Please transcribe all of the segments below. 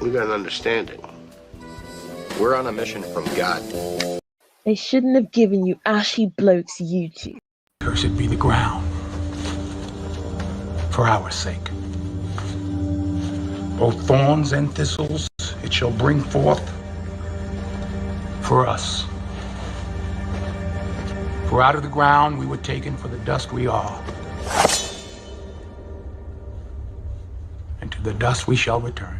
We got an understanding. We're on a mission from God. They shouldn't have given you ashy blokes YouTube. Cursed be the ground for our sake. Both thorns and thistles it shall bring forth for us. For out of the ground we were taken, for the dust we are. And to the dust we shall return.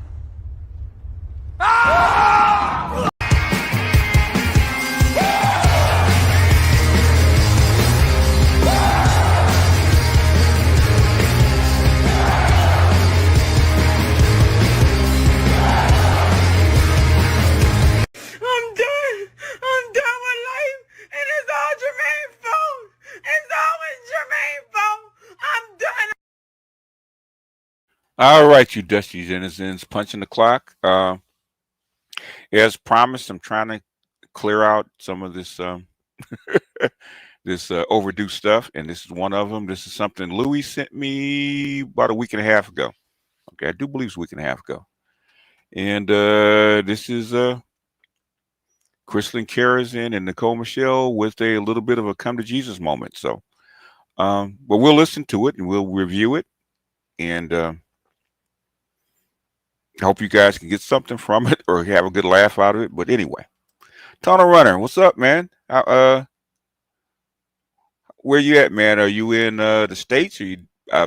All right, you dusty denizens, punching the clock. As promised, I'm trying to clear out some of this this overdue stuff, and this is one of them. This is something Louis sent me about a week and a half ago. Okay, I do believe it's a week and a half ago. And this is Crystalline Karazin and Nicole Michelle with a little bit of a come to Jesus moment. So, but we'll listen to it and we'll review it, and I hope you guys can get something from it or have a good laugh out of it. But anyway, Tunnel Runner, what's up, man? Where you at, man? Are you in the States or you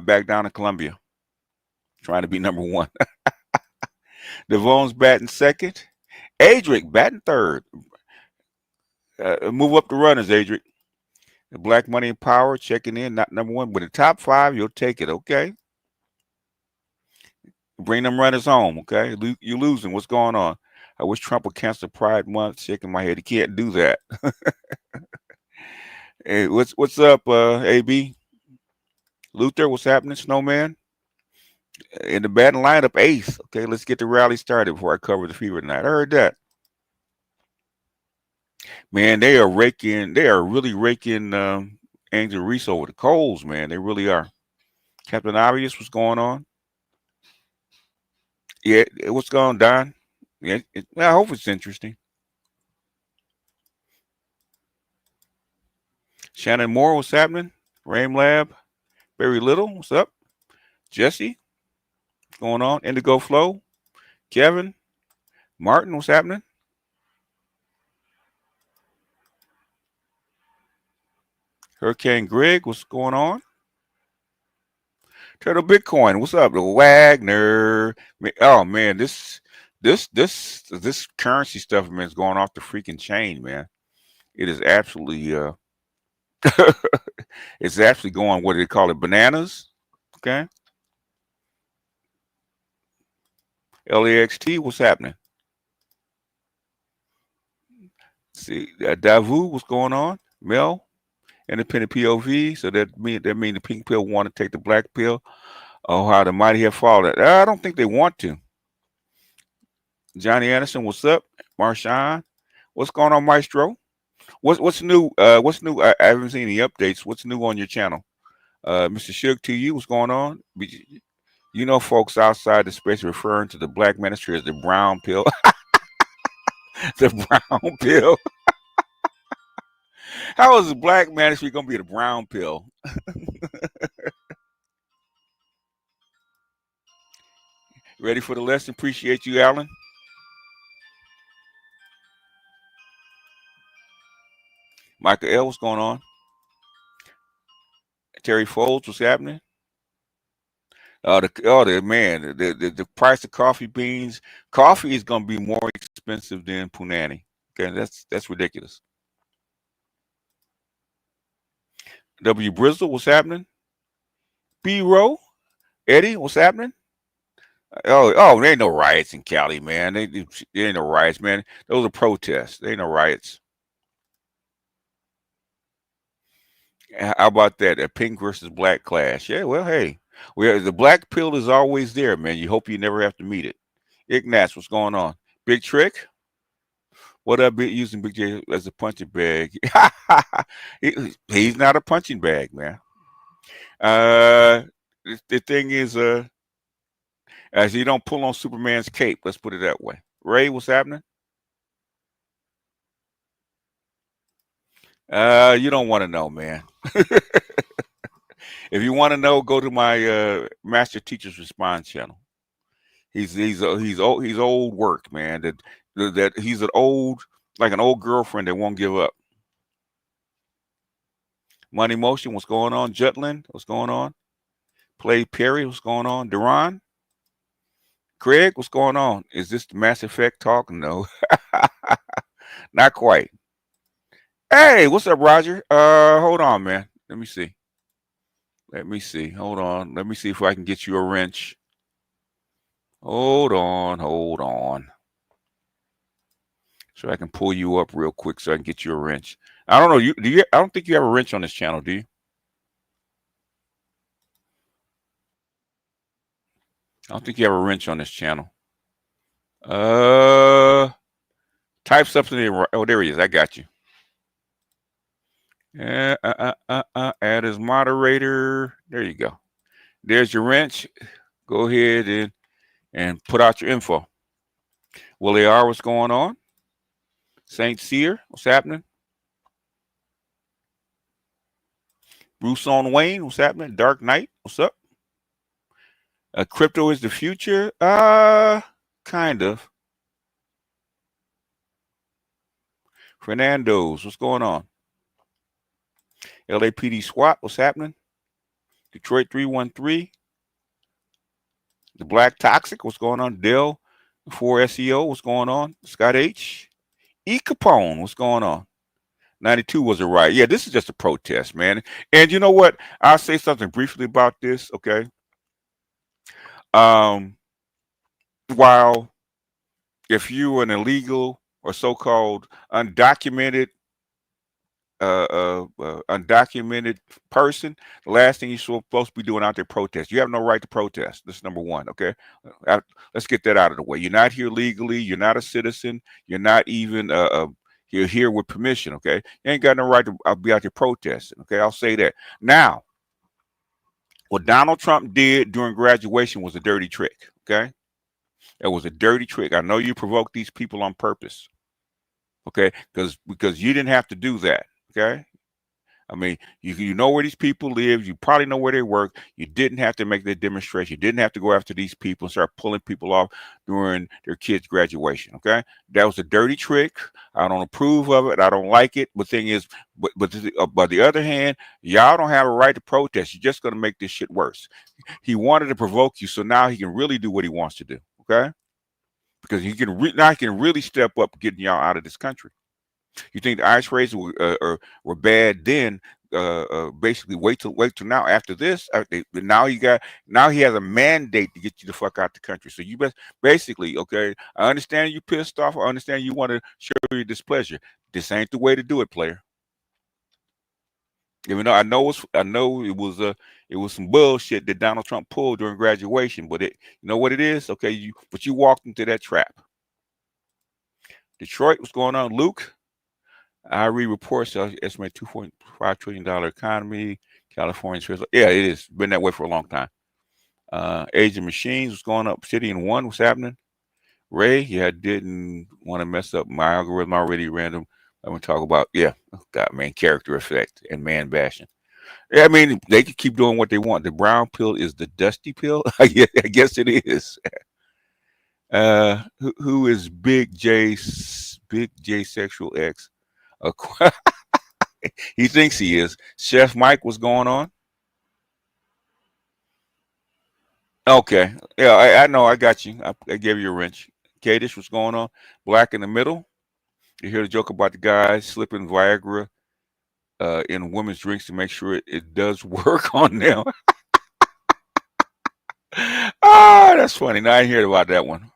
back down in Colombia? Trying to be number one. Devon's batting second. Adric batting third. Move up the runners, Adric. The Black Money and Power checking in, not number one, but the top five, you'll take it, okay? Bring them runners home, okay? You're losing. What's going on? I wish Trump would cancel Pride Month. Shaking my head. He can't do that. Hey, what's up, AB? Luther, what's happening? Snowman? In the batting lineup, Ace. Okay, let's get the rally started before I cover the fever tonight. I heard that. Man, they are really raking Angel Reese over the coals, man. They really are. Captain Obvious, what's going on? Yeah, what's going on, Don? Yeah, I hope it's interesting. Shannon Moore, what's happening? Rame Lab, Barry Little, what's up? Jesse, what's going on? Indigo Flow, Kevin, Martin, what's happening? Hurricane Greg, what's going on? Turtle Bitcoin, what's up? Wagner, oh man, this currency stuff, man, is going off the freaking chain, man. It is absolutely it's actually going, what do they call it, bananas? Okay. LAXT, what's happening? See, Davu, what's going on? Mel, independent POV. So that mean the pink pill want to take the black pill. Oh, how the mighty have fallen. I don't think they want to. Johnny Anderson, what's up? Marshawn, what's going on, Maestro? What's new? What's new? I haven't seen any updates. What's new on your channel? Mr. Shug to you, what's going on? You know, folks outside the space referring to the black ministry as the brown pill. The brown pill. How is the black ministry going to be the brown pill? Ready for the lesson? Appreciate you, Alan. Michael L., what's going on? Terry Folds, what's happening? The price of coffee beans. Coffee is going to be more expensive than punani. Okay, that's ridiculous. W. Brizzle, what's happening? B. Rowe, Eddie, what's happening? Oh, there ain't no riots in Cali, man. There ain't no riots, man. Those are protests. There ain't no riots. How about that? A pink versus black clash. Yeah, well, hey. The black pill is always there, man. You hope you never have to meet it. Ignatz, what's going on? Big Trick? What up, using Big J as a punching bag? He's not a punching bag, man. The thing is, As he don't pull on Superman's cape. Let's put it that way. Ray, what's happening? You don't want to know, man. If you want to know, go to my Master Teacher's Response channel. He's old work, man. That he's an old, like an old girlfriend that won't give up. Money Motion, what's going on? Jutland, what's going on? Play Perry, what's going on? Duran, Craig, what's going on? Is this the Mass Effect talk? No, not quite. Hey, what's up, Roger? Hold on, man. Let me see. Hold on. Let me see if I can get you a wrench. Hold on. So I can pull you up real quick so I can get you a wrench. I don't know. I don't think you have a wrench on this channel, do you? I don't think you have a wrench on this channel. Type something in. Oh, there he is. I got you. Add as moderator. There you go. There's your wrench. Go ahead and put out your info. Willie R, what's going on? Saint Seer, what's happening? Bruce on Wayne, what's happening? Dark Knight, what's up? Crypto is the future? Kind of. Fernando's, what's going on? LAPD SWAT, what's happening? Detroit 313. The Black Toxic, what's going on? Dell 4 SEO, what's going on? Scott H. E. Capone, what's going on? 92 was a riot. Yeah, this is just a protest, man. And you know what? I'll say something briefly about this, okay? While if you're an illegal or so-called undocumented undocumented person, the last thing you're supposed to be doing out there protest. You have no right to protest. This is number one, okay? Let's get that out of the way. You're not here legally. You're not a citizen. You're not even you're here with permission, okay? You ain't got no right to be out there protesting, okay? I'll say that. Now, what Donald Trump did during graduation was a dirty trick, okay? It was a dirty trick. I know you provoked these people on purpose, okay? Because you didn't have to do that, okay? I mean, you know where these people live. You probably know where they work. You didn't have to make that demonstration. You didn't have to go after these people and start pulling people off during their kids' graduation, okay? That was a dirty trick. I don't approve of it. I don't like it. But the thing is, but by the other hand, y'all don't have a right to protest. You're just going to make this shit worse. He wanted to provoke you, so now he can really do what he wants to do, okay? Because now he can really step up getting y'all out of this country. You think the ICE raids were bad then? Basically, wait till now. After this, now he has a mandate to get you the fuck out the country. So you basically, okay. I understand you pissed off. I understand you want to show your displeasure. This ain't the way to do it, player. Even though I know it was some bullshit that Donald Trump pulled during graduation, but you know what it is, okay. You walked into that trap. Detroit, what's going on, Luke? I read reports estimate $2.5 trillion economy. California, yeah, it is. Been that way for a long time. Age of Machines was going up. City in one. What's happening? Ray, yeah, didn't want to mess up my algorithm already. Random. I'm gonna talk about God, man, character effect and man bashing. Yeah, I mean they can keep doing what they want. The brown pill is the dusty pill. I guess it is. Who is Big J Sexual X? He thinks he is. Chef Mike, what's going on? Okay. Yeah, I know. I got you. I gave you a wrench. Kadish, what's going on? Black in the middle. You hear the joke about the guy slipping Viagra in women's drinks to make sure it does work on them. Ah, that's funny. Now I hear about that one.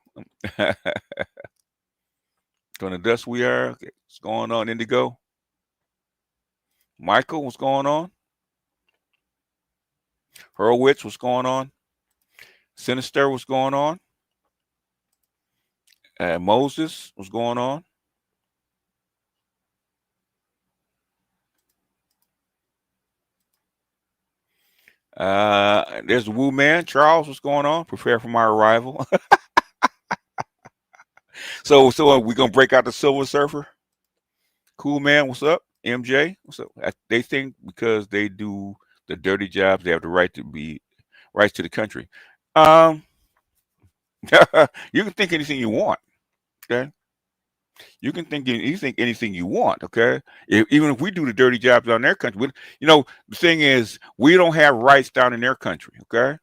From the dust we are. Okay. What's going on, Indigo? Michael, what's going on? Hurwitz, what's going on? Sinister, what's going on? Moses, what's going on? There's the Woo Man. Charles, what's going on? Prepare for my arrival. So we're gonna break out the Silver Surfer. Cool Man, what's up? MJ, what's up? They think because they do the dirty jobs, they have the rights to the country. Um, you can think anything you want. Okay, you can think anything you want. Okay, even if we do the dirty jobs down in their country, the thing is, we don't have rights down in their country. Okay.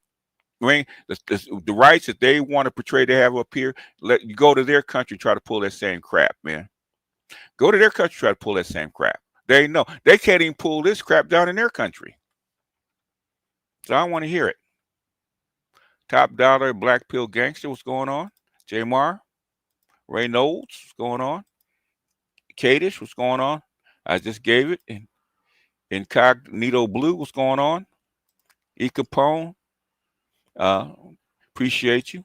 I mean, the rights that they want to portray they have up here, let you go to their country, try to pull that same crap, man. Go to their country, try to pull that same crap. They know they can't even pull this crap down in their country. So I want to hear it. Top Dollar, Black Pill Gangster, what's going on? Jamar, Ray Knowles, what's going on? Kadish, what's going on? I just gave it. Incognito Blue, what's going on? E Capone, appreciate you.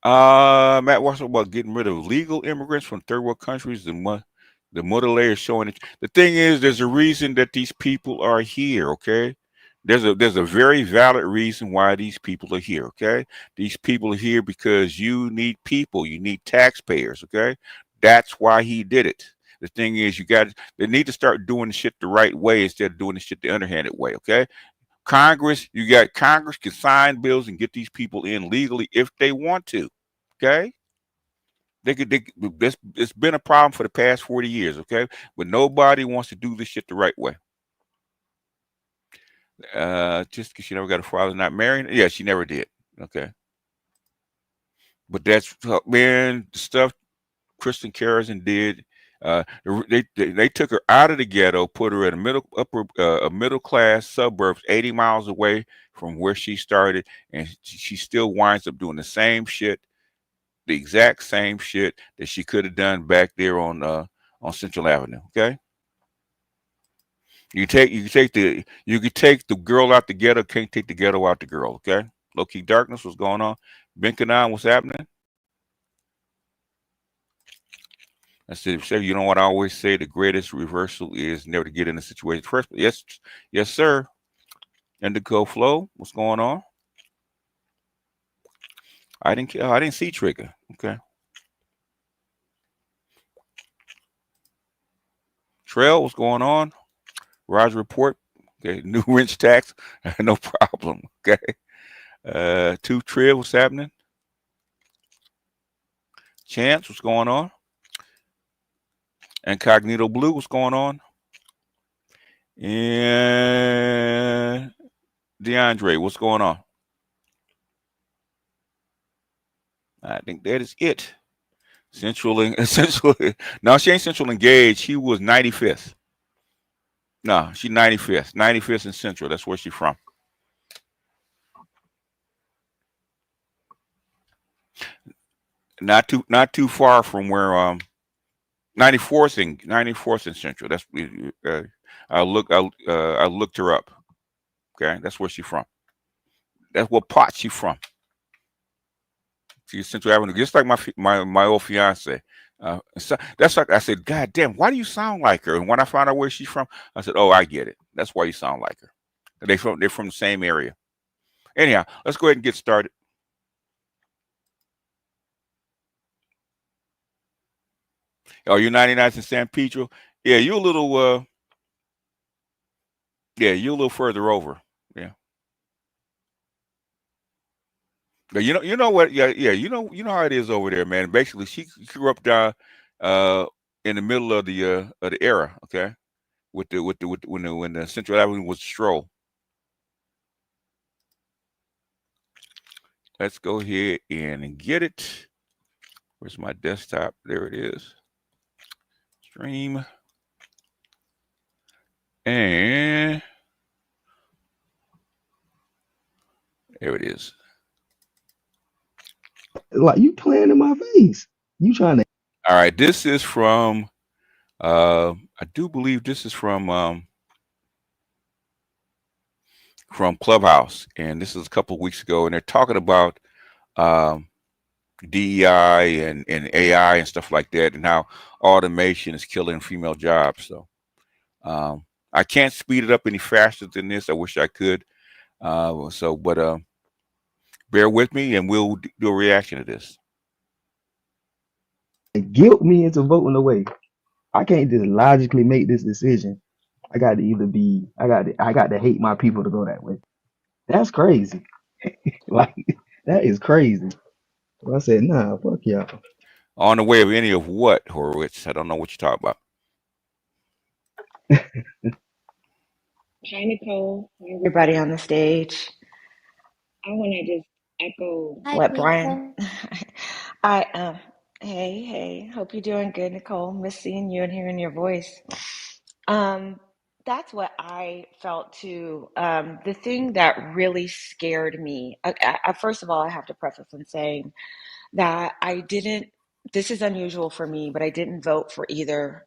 Matt Watson about getting rid of legal immigrants from third world countries. The mother layer showing it. The thing is, there's a reason that these people are here. Okay, there's a very valid reason why these people are here. Okay, these people are here because you need people. You need taxpayers. Okay, that's why he did it. The thing is, they need to start doing the shit the right way instead of doing the shit the underhanded way. Okay. Congress can sign bills and get these people in legally if they want to. Okay, it's been a problem for the past 40 years. Okay, but nobody wants to do this shit the right way. Just because she never got a father, not married. Yeah, she never did. Okay, but that's, man, the stuff Kristen Carrison did. They took her out of the ghetto, put her in a middle class suburbs, 80 miles away from where she started, and she still winds up doing the same shit, the exact same shit that she could have done back there on Central Avenue. Okay, you could take the girl out the ghetto, can't take the ghetto out the girl. Okay, Low Key Darkness, what's going on? Benkanon, what's happening? I said, sir, you know what I always say? The greatest reversal is never to get in a situation first. But yes, sir. Indigo Flow, what's going on? I didn't see Trigger. Okay. Trail, what's going on? Roger Report. Okay. New wrench tax. No problem. Okay. Two Trill, what's happening? Chance, what's going on? Incognito Blue, what's going on? And DeAndre, what's going on? I think that is it. Essentially. No, she ain't Central Engaged. She was 95th. No, she's 95th. 95th and Central. That's where she's from. Not too far from where 94th and Central. That's I looked her up. Okay, that's where she's from. That's what part she's from. She's Central Avenue, just like my old fiance. So that's like I said, God damn, why do you sound like her? And when I found out where she's from, I said, oh, I get it. That's why you sound like her. They're from the same area. Anyhow, let's go ahead and get started. Oh, you're 99th in San Pedro? Yeah, you're a little further over. Yeah. But you know what? Yeah, you know how it is over there, man. Basically, she grew up down in the middle of the era, okay? When the Central Avenue was a stroll. Let's go ahead and get it. Where's my desktop? There it is. Stream. And there it is. Like, you playing in my face. You trying to. All right. This is from, I do believe this is from Clubhouse. And this is a couple of weeks ago. And they're talking about DEI and AI and stuff like that, and how automation is killing female jobs. So I can't speed it up any faster than this. I wish I could. But bear with me, and we'll do a reaction to this. Guilt me into voting away. I can't just logically make this decision. I got to either be, I got to hate my people to go that way. That's crazy. Like, that is crazy. So I said, nah, fuck y'all. On the way of any of what, Horowitz? I don't know what you're talking about. Hi, Nicole. Hi, everybody on the stage. I want to just echo Hi, what Lisa. Brian. Hey, hope you're doing good, Nicole. Miss seeing you and hearing your voice. That's what I felt too. The thing that really scared me, first of all, I have to preface in saying that I didn't, this is unusual for me, but I didn't vote for either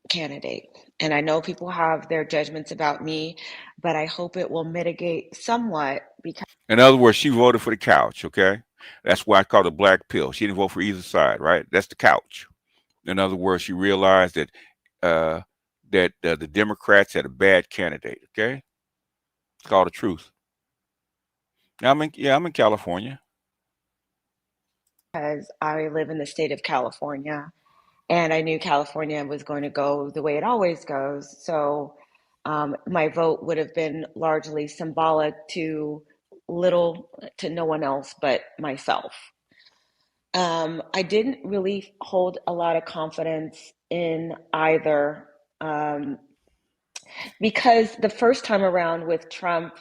candidate. And I know people have their judgments about me, but I hope it will mitigate somewhat because In other words, she voted for the couch. Okay, that's why I call it a black pill. She didn't vote for either side, right? That's the couch. In other words, she realized that uh, the Democrats had a bad candidate. Okay, it's called the truth. Now, I'm in California. I live in the state of California and I knew California was going to go the way it always goes. So my vote would have been largely symbolic to little to no one else but myself. I didn't really hold a lot of confidence in either because the first time around with Trump,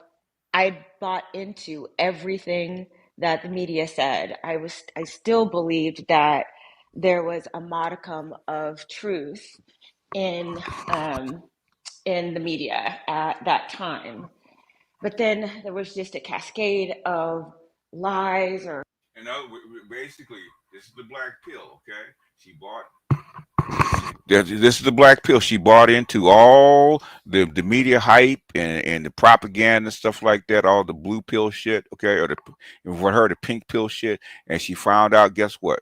I bought into everything that the media said. I still believed that there was a modicum of truth in um, in the media at that time, but then there was just a cascade of lies or And basically, this is the black pill. Okay, she bought. This is the black pill. She bought into all the media hype and the propaganda and stuff like that, all the blue pill shit, okay, or for her the pink pill shit, and she found out, guess what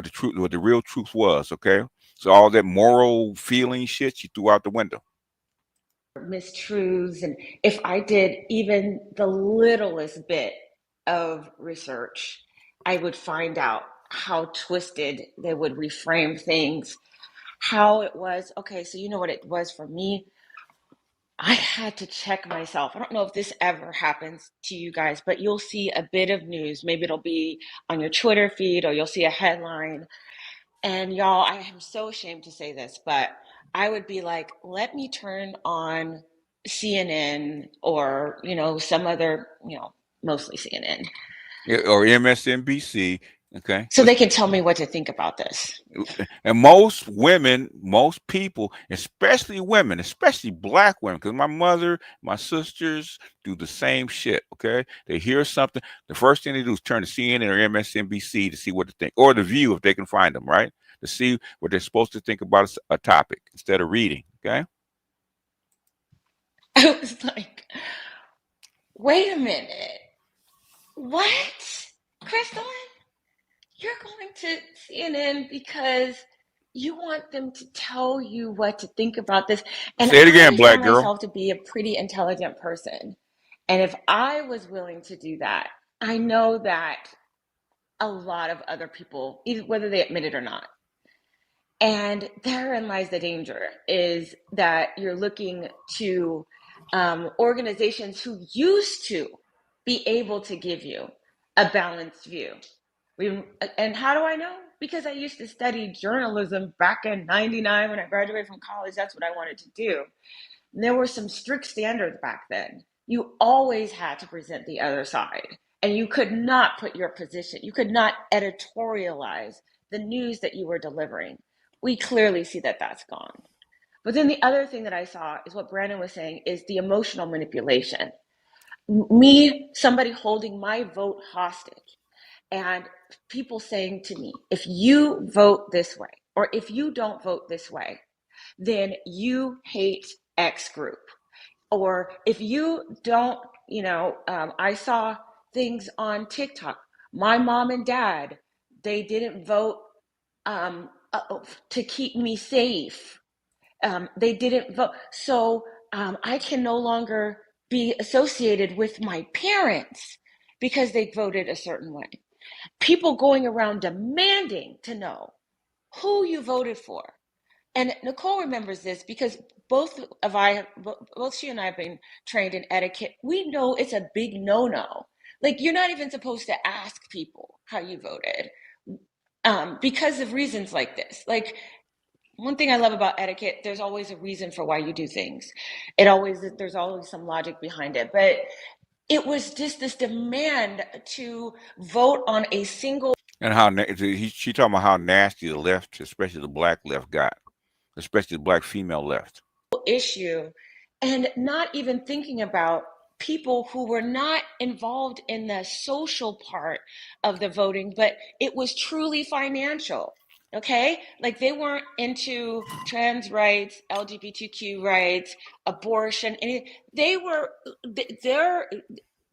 the truth, what the real truth was, okay. So all that moral feeling shit she threw out the window. mistruths. And if I did even the littlest bit of research, I would find out how twisted they would reframe things, how it was. Okay, so you know what it was for me? I had to check myself. I don't know if this ever happens to you guys, but you'll see a bit of news. Maybe it'll be on your Twitter feed or you'll see a headline. And y'all, I am so ashamed to say this, but I would be like, let me turn on CNN or, some other, mostly CNN, Or MSNBC, okay. so they can tell me what to think about this. And most women, most people, especially women, especially black women, because my mother, my sisters do the same shit. Okay, they hear something, the first thing they do is turn to CNN or MSNBC to see what to think, or The View if they can find them, right? To see what they're supposed to think about a topic instead of reading. Okay. I was like, wait a minute. What? Crystal? You're going to CNN because you want them to tell you what to think about this. And Say it again, I black found girl. myself to be a pretty intelligent person. And if I was willing to do that, I know that a lot of other people, either whether they admit it or not. And therein lies the danger, is that you're looking to organizations who used to be able to give you a balanced view. And how do I know? Because I used to study journalism back in '99 when I graduated from college. That's what I wanted to do. And there were some strict standards back then. You always had to present the other side, and you could not put your position, you could not editorialize the news that you were delivering. We clearly see that that's gone. But then the other thing that I saw is what Brandon was saying is the emotional manipulation. Me, somebody holding my vote hostage, and people saying to me, if you vote this way, or if you don't vote this way, then you hate X group. Or if you don't, I saw things on TikTok. My mom and dad, they didn't vote um, to keep me safe. They didn't vote. So I can no longer be associated with my parents because they voted a certain way. People going around demanding to know who you voted for. And Nicole remembers this because both she and I have been trained in etiquette. We know it's a big no-no. Like, you're not even supposed to ask people how you voted, because of reasons like this. Like, one thing I love about etiquette, there's always a reason for why you do things. There's always some logic behind it. But it was just this demand to vote on a single. And she talking about how nasty the left, especially the black left, got, especially the black female left. Issue, and not even thinking about people who were not involved in the social part of the voting, but it was truly financial. Okay, like they weren't into trans rights, LGBTQ rights, abortion, and they were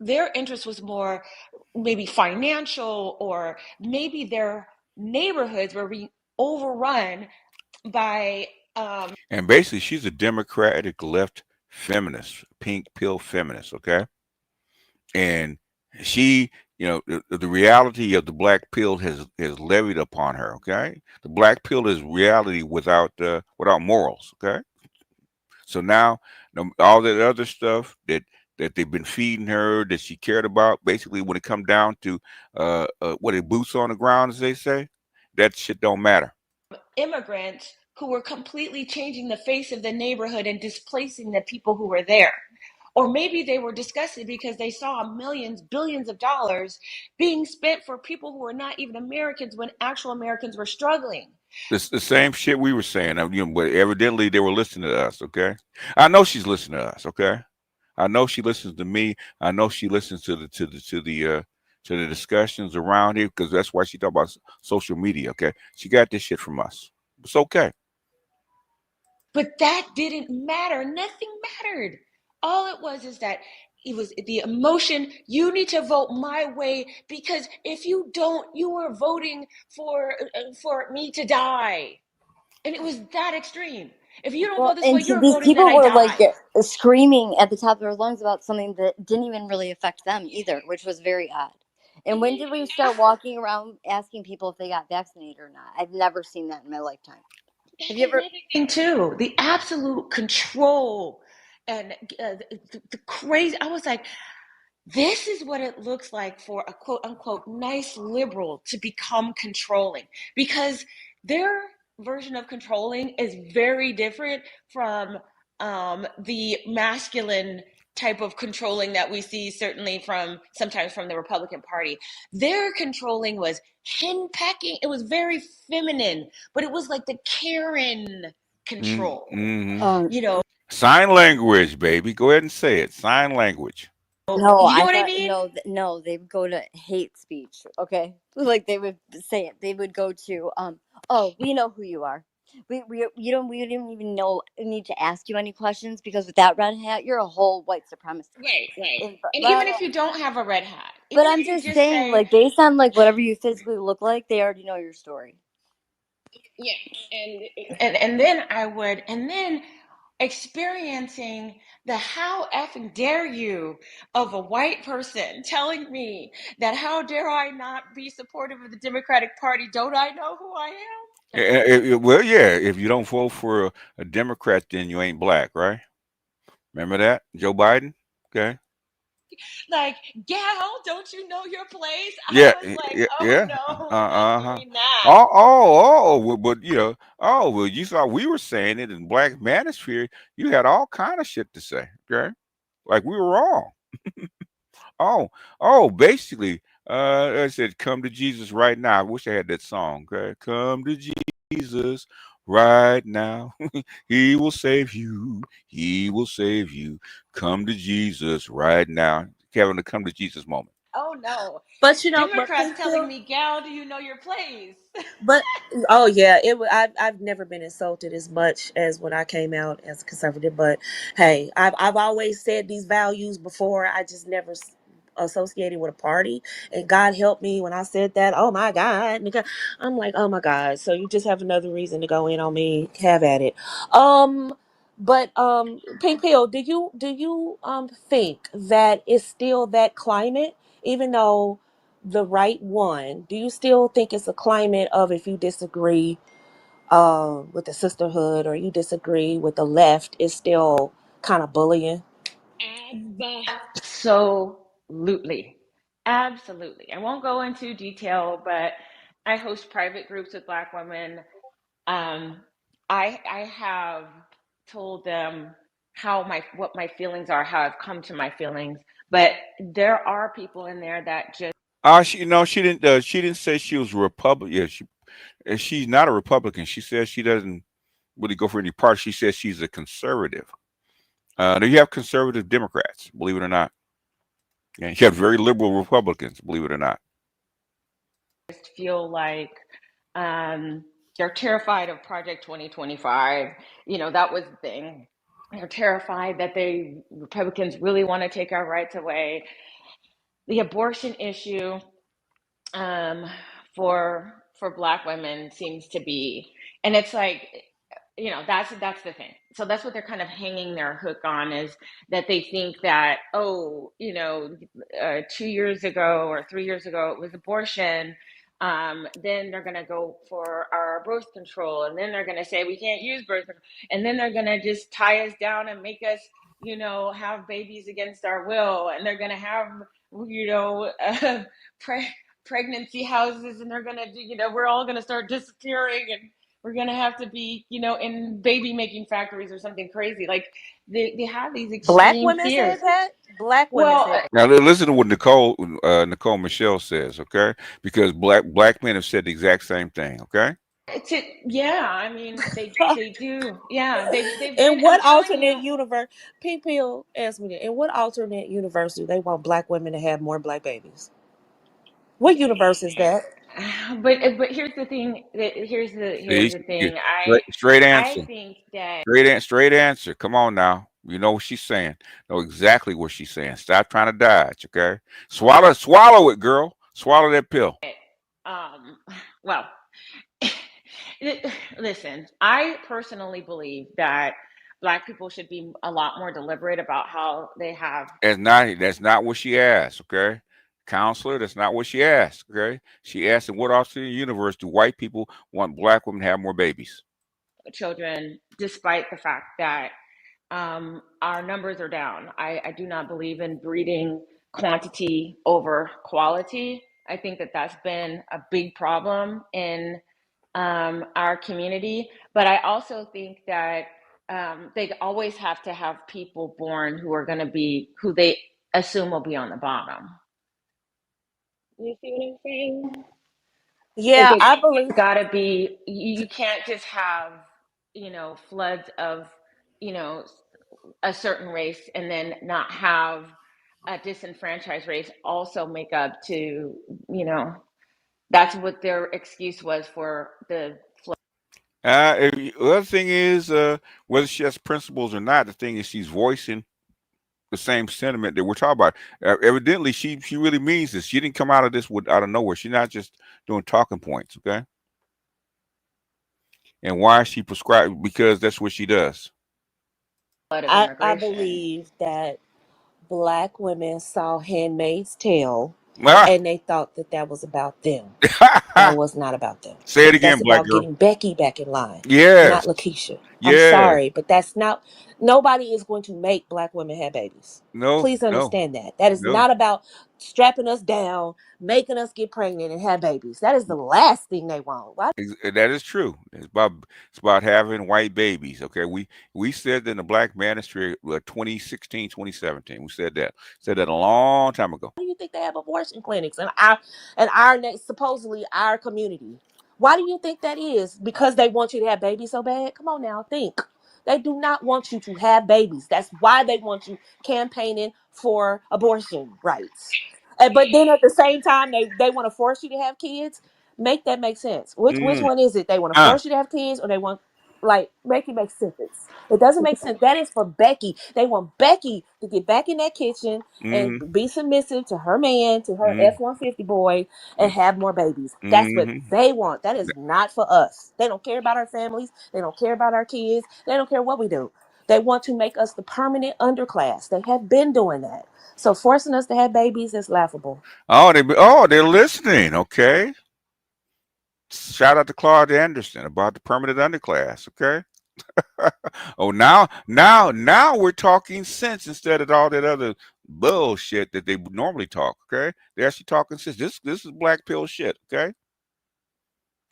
their interest was more maybe financial, or maybe their neighborhoods were being overrun by And basically, she's a Democratic left feminist, pink pill feminist, okay? And she, the reality of the black pill has levied upon her, okay? The black pill is reality without morals, okay? So now, all that other stuff that they've been feeding her, that she cared about, basically, when it come down to what it boots on the ground, as they say, that shit don't matter. immigrants who were completely changing the face of the neighborhood and displacing the people who were there. Or maybe they were disgusted because they saw millions, billions of dollars being spent for people who were not even Americans when actual Americans were struggling. It's the same shit we were saying, but evidently they were listening to us, okay? I know she's listening to us, okay? I know she listens to me. I know she listens to the discussions around here, because that's why she talk about social media, okay? She got this shit from us. It's okay. But that didn't matter. Nothing mattered. All it was is that it was the emotion. You need to vote my way, because if you don't, you are voting for me to die. And it was that extreme. If you don't Well, vote this and way, you're these voting that people I were die. like screaming at the top of their lungs about something that didn't even really affect them either, which was very odd. And when did we start walking around asking people if they got vaccinated or not? I've never seen that in my lifetime. Have you ever? Thing too, the absolute control and the crazy. I was like, this is what it looks like for a quote unquote nice liberal to become controlling, because their version of controlling is very different from the masculine type of controlling that we see certainly sometimes from the Republican Party. Their controlling was henpecking. It was very feminine, but it was like the Karen control. Mm-hmm. Sign language, baby. Go ahead and say it. Sign language. No, You know I what I thought mean? no, they would go to hate speech. Okay, like they would say it. They would go to oh, we know who you are. We don't even need to ask you any questions, because with that red hat, you're a whole white supremacist. Right. And, And even if you don't have a red hat, but even I'm if you just just saying, say, like, based on like whatever you physically look like, they already know your story. yeah, and then and then experiencing the how effing dare you of a white person telling me that how dare I not be supportive of the Democratic Party? Don't I know who I am? Well, yeah. If you don't vote for a Democrat, then you ain't black, right? Remember that, Joe Biden? Okay. Like, gal, don't you know your place? Yeah, I was like, oh yeah. no, we're not doing that. Well, but well, you thought we were saying it in Black Manosphere. You had all kind of shit to say, okay? Like we were wrong. Basically, I said, "Come to Jesus right now." I wish I had that song. Okay, come to Jesus right now. He will save you. He will save you. Come to Jesus right now. Having the come to Jesus moment. Oh no. But Democrats telling me, gal, do you know your place? but oh yeah, I've never been insulted as much as when I came out as a conservative. But hey, I've always said these values before. I just never associated with a party. And God help me when I said that. Oh my God. I'm like, oh my God. So you just have another reason to go in on me. Have at it. But Pink Pill, do you think that it's still that climate, even though the right one, do you still think it's a climate of, if you disagree with the sisterhood or you disagree with the left, is still kind of bullying? Absolutely. Absolutely. I won't go into detail, but I host private groups with Black women. Um, I have told them what my feelings are, how I've come to my feelings, but there are people in there that just She didn't say she was a Republican. Yeah, she's not a Republican. She says she doesn't really go for any party. She says she's a conservative. You have conservative Democrats, believe it or not. And you have very liberal Republicans, believe it or not. feel like they're terrified of Project 2025. That was the thing. They're terrified that Republicans really want to take our rights away. The abortion issue um, for Black women seems to be, and it's like, that's the thing. So that's what they're kind of hanging their hook on, is that they think that, 2 years ago or 3 years ago it was abortion. Then they're going to go for our birth control, and then they're going to say we can't use birth control, and then they're going to just tie us down and make us have babies against our will, and they're going to have pre- pregnancy houses, and they're going to do, we're all going to start disappearing, and we're going to have to be in baby making factories or something crazy. Like, they have these Black extreme women fears. said that. Black women Well, said that. Now listen to what Nicole Michelle says, okay? Because black men have said the exact same thing, okay? yeah, I mean, they do. Yeah, they've been. In I'm what telling alternate you, universe, Pink Pill, ask me that. In what alternate universe do they want Black women to have more Black babies? What universe is that? but here's the thing. Here's See, the you- thing. straight I answer, think that straight answer. Come on now, you know what she's saying. Know exactly what she's saying. Stop trying to dodge, okay? Swallow it, girl. Swallow that pill. um, well, listen. I personally believe that Black people should be a lot more deliberate about how they have That's not what she asked, okay? Counselor, that's not what she asked, okay? She asked, in what alternate universe do white people want black women to have more babies? children, despite the fact that our numbers are down. I do not believe in breeding quantity over quality. I think that that's been a big problem in our community. But I also think that they always have to have people born who are going to be who they assume will be on the bottom. You see what I'm saying? Like, Yeah, it's I believe. got to be. You can't just have floods of you know a certain race and then not have a disenfranchised race also make up to, you know, that's what their excuse was for the The other thing is, whether she has principles or not, the thing is she's voicing the same sentiment that we're talking about. Evidently, she really means this. She didn't come out of this out of nowhere. She's not just doing talking points, okay? And why is she prescribed? Because that's what she does. flood of I immigration. believe that Black women saw Handmaid's Tale, Ah! and they thought that that was about them. That was not about them. Say it again, That's black about girl. getting Becky back in line, not Yes, Lakeisha. I'm yes. sorry, but that's not. Nobody is going to make Black women have babies. No, Please no, understand that. That is no. not about strapping us down, making us get pregnant and have babies. That is the last thing they want. Why? That is true. It's about having white babies. Okay, we said that in the Black Manosphere 2016, 2017. We said that a long time ago. Do you think they have abortion clinics in our next, supposedly our community? Why do you think that is? Because they want you to have babies so bad? Come on now, think. They do not want you to have babies. That's why they want you campaigning for abortion rights. But then at the same time, they want to force you to have kids. Make that make sense. Which Mm, one is it? They want to uh, force you to have kids, or they want? Like, make it make sense. It doesn't make sense. That is for Becky. They want Becky to get back in that kitchen and Mm-hmm. be submissive to her man, to her Mm-hmm. F-150 boy, and have more babies. That's what Mm-hmm. they want. That is not for us. They don't care about our families. They don't care about our kids. They don't care what we do. They want to make us the permanent underclass. They have been doing that. So forcing us to have babies is laughable. They're listening. Okay. Shout out to Claude Anderson about the permanent underclass. Okay. Oh, now we're talking sense instead of all that other bullshit that they would normally talk. Okay, they're actually talking sense. This is black pill shit. Okay,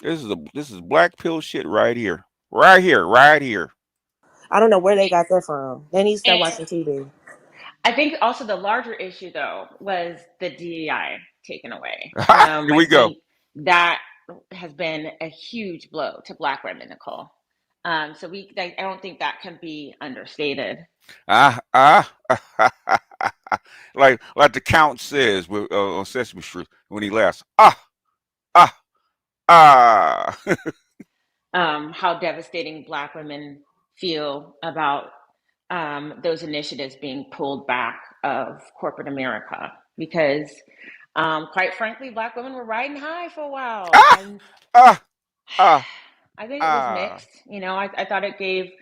this is black pill shit right here, right here, right here. I don't know where they got that from. They need to start And watching TV. I think also the larger issue, though, was the DEI taken away. Here I we go. think that has been a huge blow to Black women, Nicole. I don't think that can be understated. Ah ah. like the Count says on Sesame Street when he laughs. Ah ah. How devastating Black women feel about those initiatives being pulled back of corporate America because, quite frankly, Black women were riding high for a while, ah and ah ah I think it was ah. mixed. I thought it gave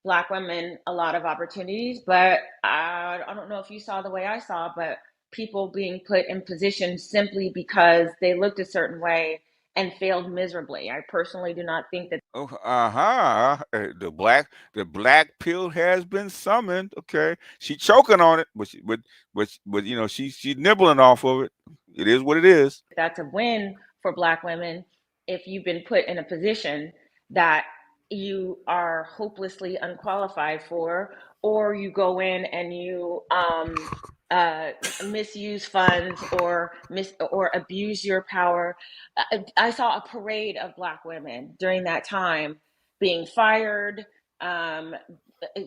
Black women a lot of opportunities, but I don't know if you saw the way I saw, but people being put in positions simply because they looked a certain way and failed miserably. I personally do not think that Oh, uh-huh. The black pill has been summoned. Okay, she choking on it, but she's nibbling off of it. It is what it is. that's a win for Black women if you've been put in a position that you are hopelessly unqualified for, or you go in and you uh, misuse funds or abuse your power. I saw a parade of Black women during that time being fired, um,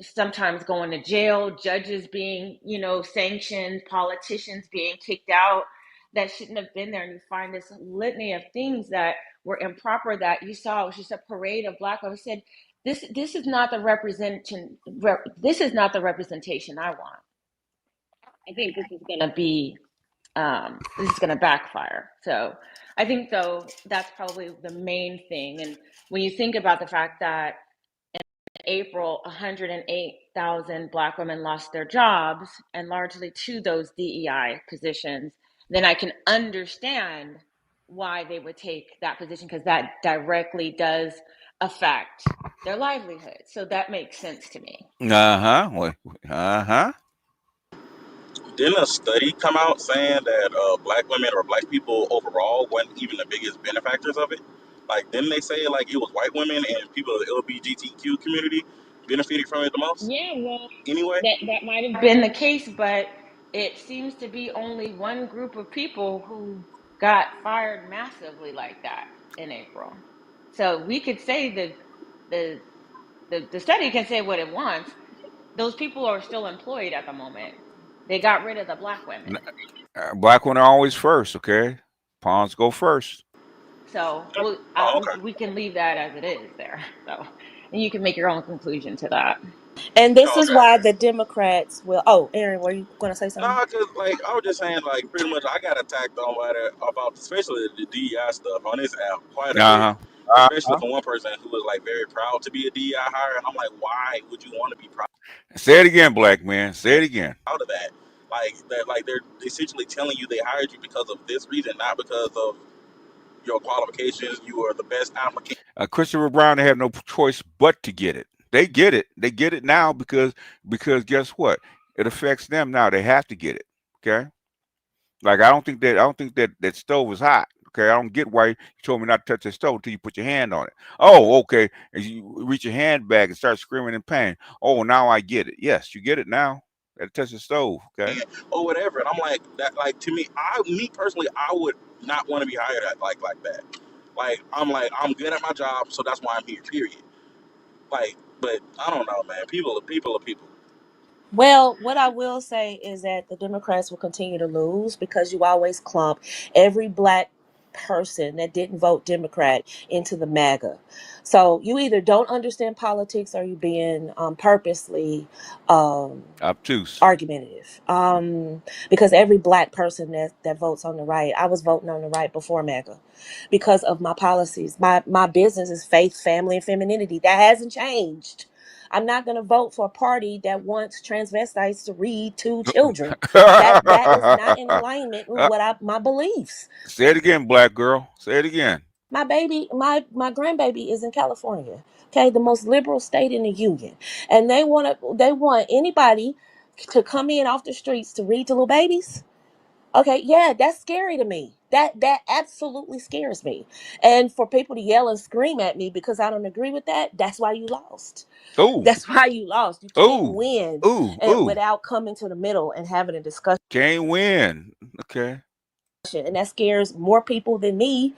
sometimes going to jail, judges being sanctioned, politicians being kicked out that shouldn't have been there, and you find this litany of things that were improper that you saw. It was just a parade of Black women. I said, this is not the representation. This is not the representation I want. I think this is going to be this is going to backfire. So I think, though, that's probably the main thing. And when you think about the fact that April, 108,000 Black women lost their jobs, and largely to those DEI positions, then I can understand why they would take that position, because that directly does affect their livelihood. So that makes sense to me. Uh-huh. Uh-huh. Didn't a study come out saying that black women or black people overall weren't even the biggest benefactors of it? Like, didn't they say like it was white women and people of the LGBTQ community benefited from it the most? Yeah, well, Anyway, that might have been the case, but it seems to be only one group of people who got fired massively like that in April. So we could say that the the study can say what it wants. Those people are still employed at the moment. They got rid of the Black women. Black women are always first. Okay, pawns go first. So oh okay. we can leave that as it is there. So, and you can make your own conclusion to that. And this Oh, is okay. why the Democrats will. Oh, Aaron, were you going to say something? Nah, cause like I was just saying, like pretty much I got attacked on by about especially the DEI stuff on this app quite a bit, Uh-huh. especially Uh-huh. from one person who was like very proud to be a DEI hire, and I'm like, why would you want to be proud Say it again, black man. Say it again. of that? Like that, like they're essentially telling you they hired you because of this reason, not because of your qualifications. You are the best applicant. Christopher Brown, they have no choice but to get it. They get it. They get it now because guess what? It affects them now. They have to get it. Okay. Like I don't think that stove is hot. Okay, I don't get why you told me not to touch the stove until you put your hand on it. Oh, okay. And you reach your hand back and start screaming in pain. Oh, now I get it. Yes, you get it now. Gotta touch the stove. Okay. Or whatever. And I'm like that. Like to me, me personally, I would not want to be hired at like that. Like I'm good at my job, so that's why I'm here. Period. Like, but I don't know, man. People are people. Well, what I will say is that the Democrats will continue to lose because you always clump every black person that didn't vote Democrat into the MAGA. So you either don't understand politics or you're being purposely Obtuse. argumentative. Because every black person that votes on the right, I was voting on the right before MAGA because of my policies. My business is faith, family, and femininity. That hasn't changed. I'm not going to vote for a party that wants transvestites to read to children. That is not in alignment with what my beliefs. Say it again, black girl. Say it again. My baby, my grandbaby is in California. Okay, the most liberal state in the union, and they want anybody to come in off the streets to read to little babies. Okay, yeah, that's scary to me. That absolutely scares me. And for people to yell and scream at me because I don't agree with that, that's why you lost. Oh, That's why you lost. You can't oh, win oh. without coming to the middle and having a discussion. Can't win. Okay. And that scares more people than me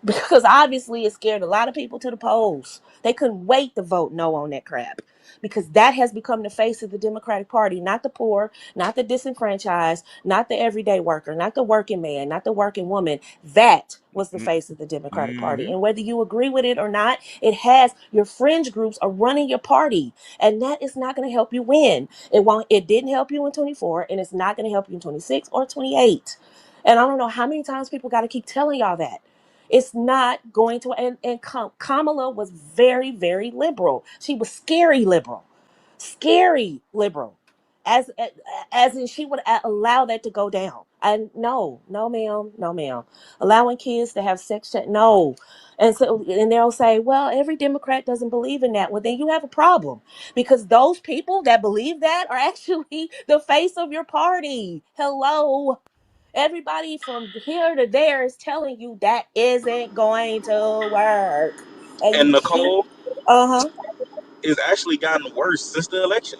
because obviously it scared a lot of people to the polls. They couldn't wait to vote no on that crap because that has become the face of the Democratic Party, not the poor, not the disenfranchised, not the everyday worker, not the working man, not the working woman. That was the face of the Democratic Party. Mm-hmm. And whether you agree with it or not, it has your fringe groups are running your party, and that is not going to help you win. It didn't help you in 24, and it's not going to help you in 26 or 28. And I don't know how many times people got to keep telling y'all that. It's not going to, and Kamala was very, very liberal. She was scary liberal, as as in she would allow that to go down. And no, no, ma'am, no, ma'am. Allowing kids to have sex, no. And they'll say, well, every Democrat doesn't believe in that. Well, then you have a problem because those people that believe that are actually the face of your party. Hello. Everybody from here to there is telling you that isn't going to work. And And you can't. Nicole, Uh-huh. it's actually gotten worse since the election.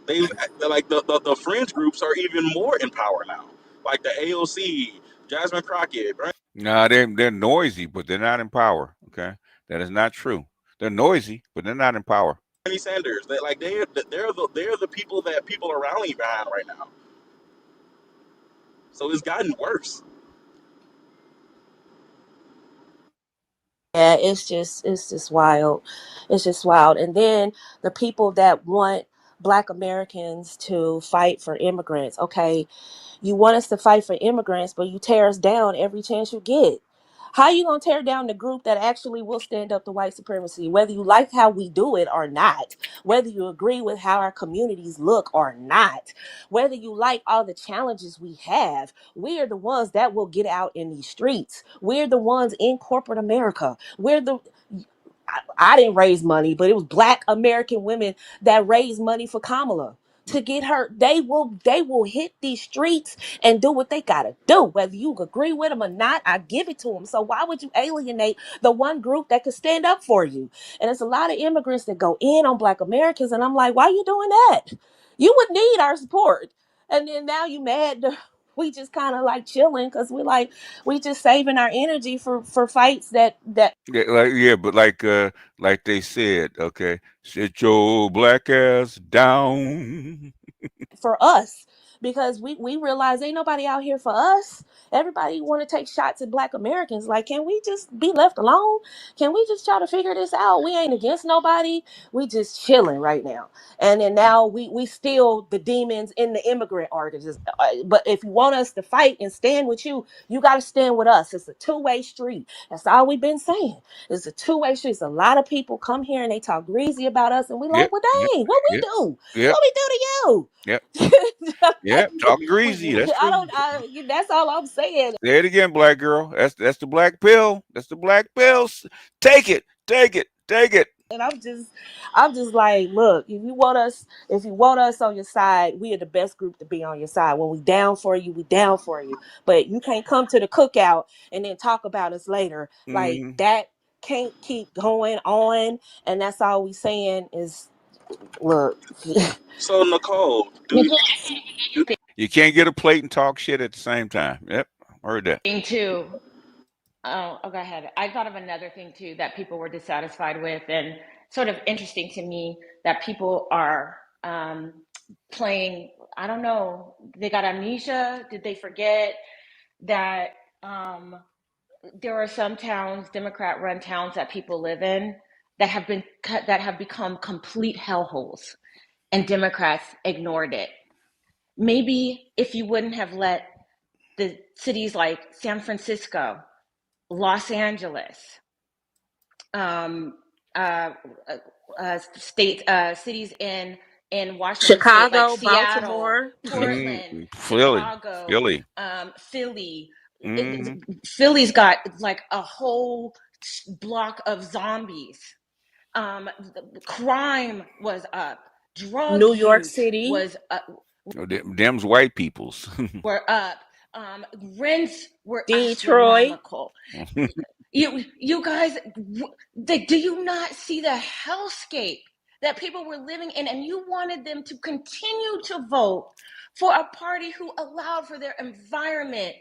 They've like the fringe groups are even more in power now. Like the AOC, Jasmine Crockett, No, they're noisy, but they're not in power. Okay, that is not true. They're noisy, but they're not in power. Bernie Sanders. They're the people that people are rallying behind right now. So it's gotten worse. Yeah, it's just wild. It's just wild. And then the people that want Black Americans to fight for immigrants. Okay, you want us to fight for immigrants, but you tear us down every chance you get. How you gonna tear down the group that actually will stand up to white supremacy, whether you like how we do it or not, whether you agree with how our communities look or not, whether you like all the challenges we have? We are the ones that will get out in these streets. We're the ones in corporate America. I didn't raise money, but it was Black American women that raised money for Kamala to get her. They will hit these streets and do what they gotta do, whether you agree with them or not. I give it to them. So why would you alienate the one group that could stand up for you? And it's a lot of immigrants that go in on Black Americans, and I'm like, why are you doing that? You would need our support, and then now you mad. We just kind of like chilling because we just saving our energy for fights that Yeah, but like they said, okay, sit your black ass down. for us, because we realize ain't nobody out here for us. Everybody want to take shots at Black Americans. Like, can we just be left alone? Can we just try to figure this out? We ain't against nobody. We just chilling right now. And then now we still the demons in the immigrant artists. But if you want us to fight and stand with you, you got to stand with us. It's a two-way street. That's all we've been saying. It's a two-way street. It's a lot of people come here and they talk greasy about us, and we like, Yep, well, yep, dang, what we yep, do? yep, What we do to you? yep, Like, yep. Talking greasy. That's I true. don't. That's all I'm saying. Say it again, black girl. That's the black pill. That's the black pill. Take it. Take it. Take it. And I'm just like, look, if you want us on your side, we are the best group to be on your side. When we down for you, we down for you. But you can't come to the cookout and then talk about us later. Like Hmm. that can't keep going on. And that's all we saying is, look. So Nicole, do You can't get a plate and talk shit at the same time. Yep, heard that. Thing too. Oh, go ahead. I thought of another thing too that people were dissatisfied with, and sort of interesting to me that people are playing. I don't know. They got amnesia. Did they forget that? There are some towns, Democrat-run towns that people live in that have become complete hellholes, and Democrats ignored it. Maybe if you wouldn't have let the cities like San Francisco, Los Angeles, um, uh, cities in Washington State like Chicago, Seattle, Baltimore. Portland, Philly, Chicago, Philly. Philly. Mm-hmm. Philly's got like a whole block of zombies. Crime was up. Drug New York use City, was up, Them's white people's. were up. Rents were Detroit. astronomical. You guys, do you not see the hellscape that people were living in, and you wanted them to continue to vote for a party who allowed for their environment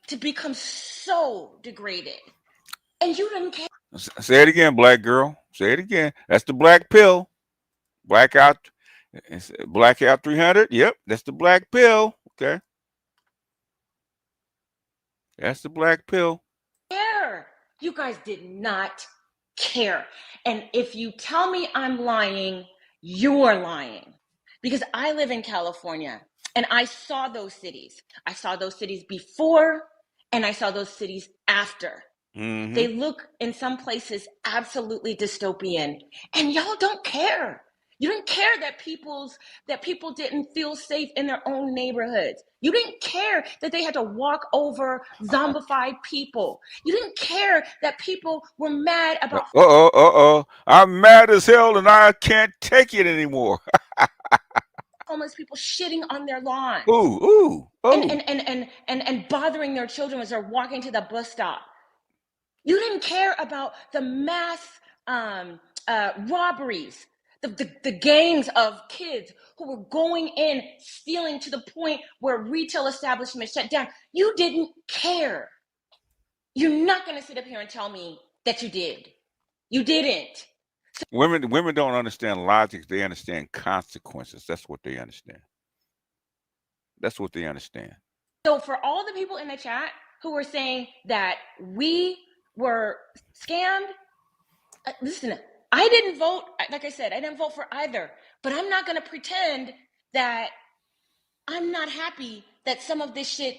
to become so degraded, and you didn't care? Say it again, black girl. Say it again. That's the black pill. Blackout. Blackout 300. Yep, that's the black pill. Okay, that's the black pill. You guys did not care. And if you tell me I'm lying, you're lying. Because I live in California and I saw those cities. I saw those cities before and I saw those cities after. Mm-hmm. They look in some places absolutely dystopian, and y'all don't care. You didn't care that people didn't feel safe in their own neighborhoods. You didn't care that they had to walk over zombified people. You didn't care that people were mad about I'm mad as hell and I can't take it anymore. homeless people shitting on their lawns. Ooh. And bothering their children as they're walking to the bus stop. You didn't care about the mass robberies, the gangs of kids who were going in, stealing to the point where retail establishments shut down. You didn't care. You're not going to sit up here and tell me that you did. You didn't. Women don't understand logic. They understand consequences. That's what they understand. That's what they understand. So for all the people in the chat who were saying that we were scammed, listen, I didn't vote. Like I said, I didn't vote for either. But I'm not going to pretend that I'm not happy that some of this shit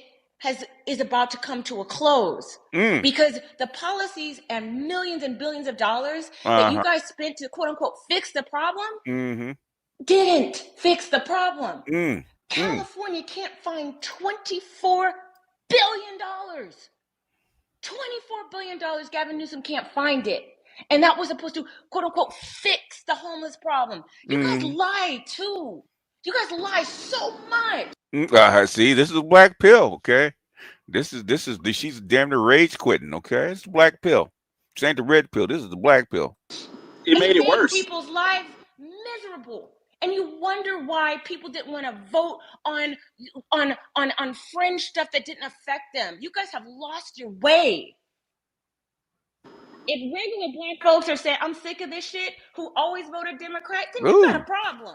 is about to come to a close. Because the policies and millions and billions of dollars that you guys spent to quote unquote fix the problem didn't fix the problem. California can't find $24 billion. $24 billion. Gavin Newsom can't find it. And that was supposed to, quote unquote, fix the homeless problem. You guys lie too. You guys lie so much. See, this is a black pill, okay? This is she's damn near rage quitting, okay? It's the black pill. This ain't the red pill. This is the black pill. It made it worse. People's lives miserable. And you wonder why people didn't want to vote on fringe stuff that didn't affect them. You guys have lost your way. If regular black folks are saying, I'm sick of this shit, who always voted Democrat, then you got a problem.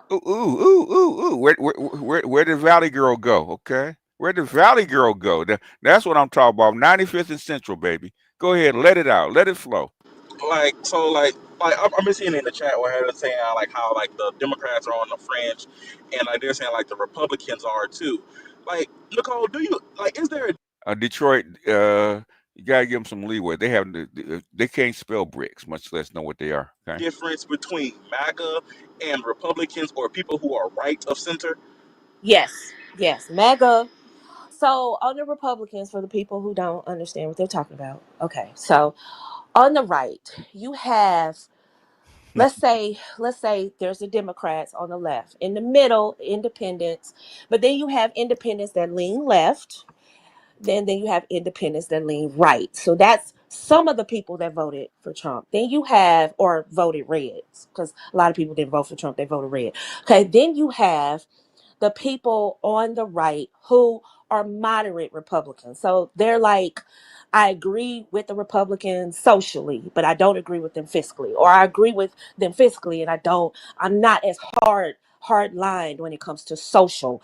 Where did Valley Girl go, okay? Where did Valley Girl go? That's what I'm talking about. 95th and Central, baby. Go ahead, let it out. Let it flow. I've been seeing in the chat where they're saying like how like the Democrats are on the fringe, and like they're saying like the Republicans are too. Like, Nicole, do you like? Is there a Detroit? You gotta give them some leeway. They can't spell bricks, much less know what they are. Okay? difference between MAGA and Republicans or people who are right of center? Yes, MAGA. So on the Republicans, for the people who don't understand what they're talking about, okay. So on the right, you have, let's say there's the Democrats on the left. In the middle, independents, but then you have independents that lean left. Then you have independents that lean right. So that's some of the people that voted for Trump. Then you have, or voted red, because a lot of people didn't vote for Trump, they voted red. Okay, then you have the people on the right who are moderate Republicans. So they're like, I agree with the Republicans socially, but I don't agree with them fiscally. Or I agree with them fiscally and I'm not as hard lined when it comes to social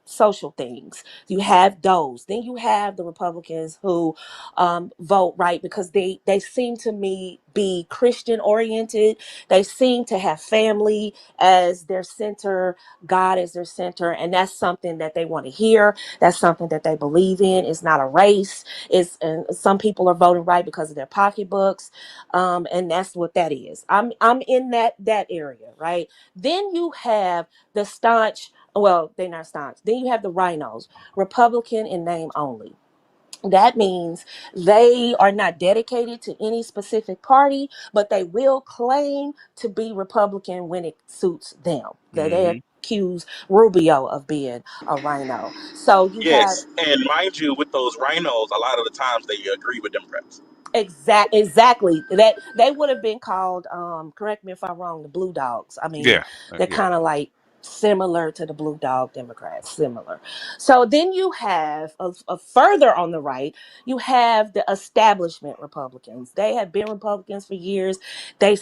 social things. You have those. Then you have the Republicans who vote right because they seem to me be Christian oriented. They seem to have family as their center, God as their center, and that's something that they want to hear. That's something that they believe in. It's not a race. It's and some people are voting right because of their pocketbooks, and that's what that is. I'm in that area, right? Then you have the staunch. Well, they're not staunch. Then you have the rhinos, Republican in name only. That means they are not dedicated to any specific party, but they will claim to be Republican when it suits them. They Hmm. accuse Rubio of being a rhino. So you have Yes, and mind you, with those rhinos, a lot of the times they agree with Democrats. exactly that they would have been called, correct me if I'm wrong, the blue dogs. I mean, Yeah. they're Yeah. kind of like similar to the blue dog Democrats, similar. So then you have a further on the right, you have the establishment Republicans. They have been Republicans for years. They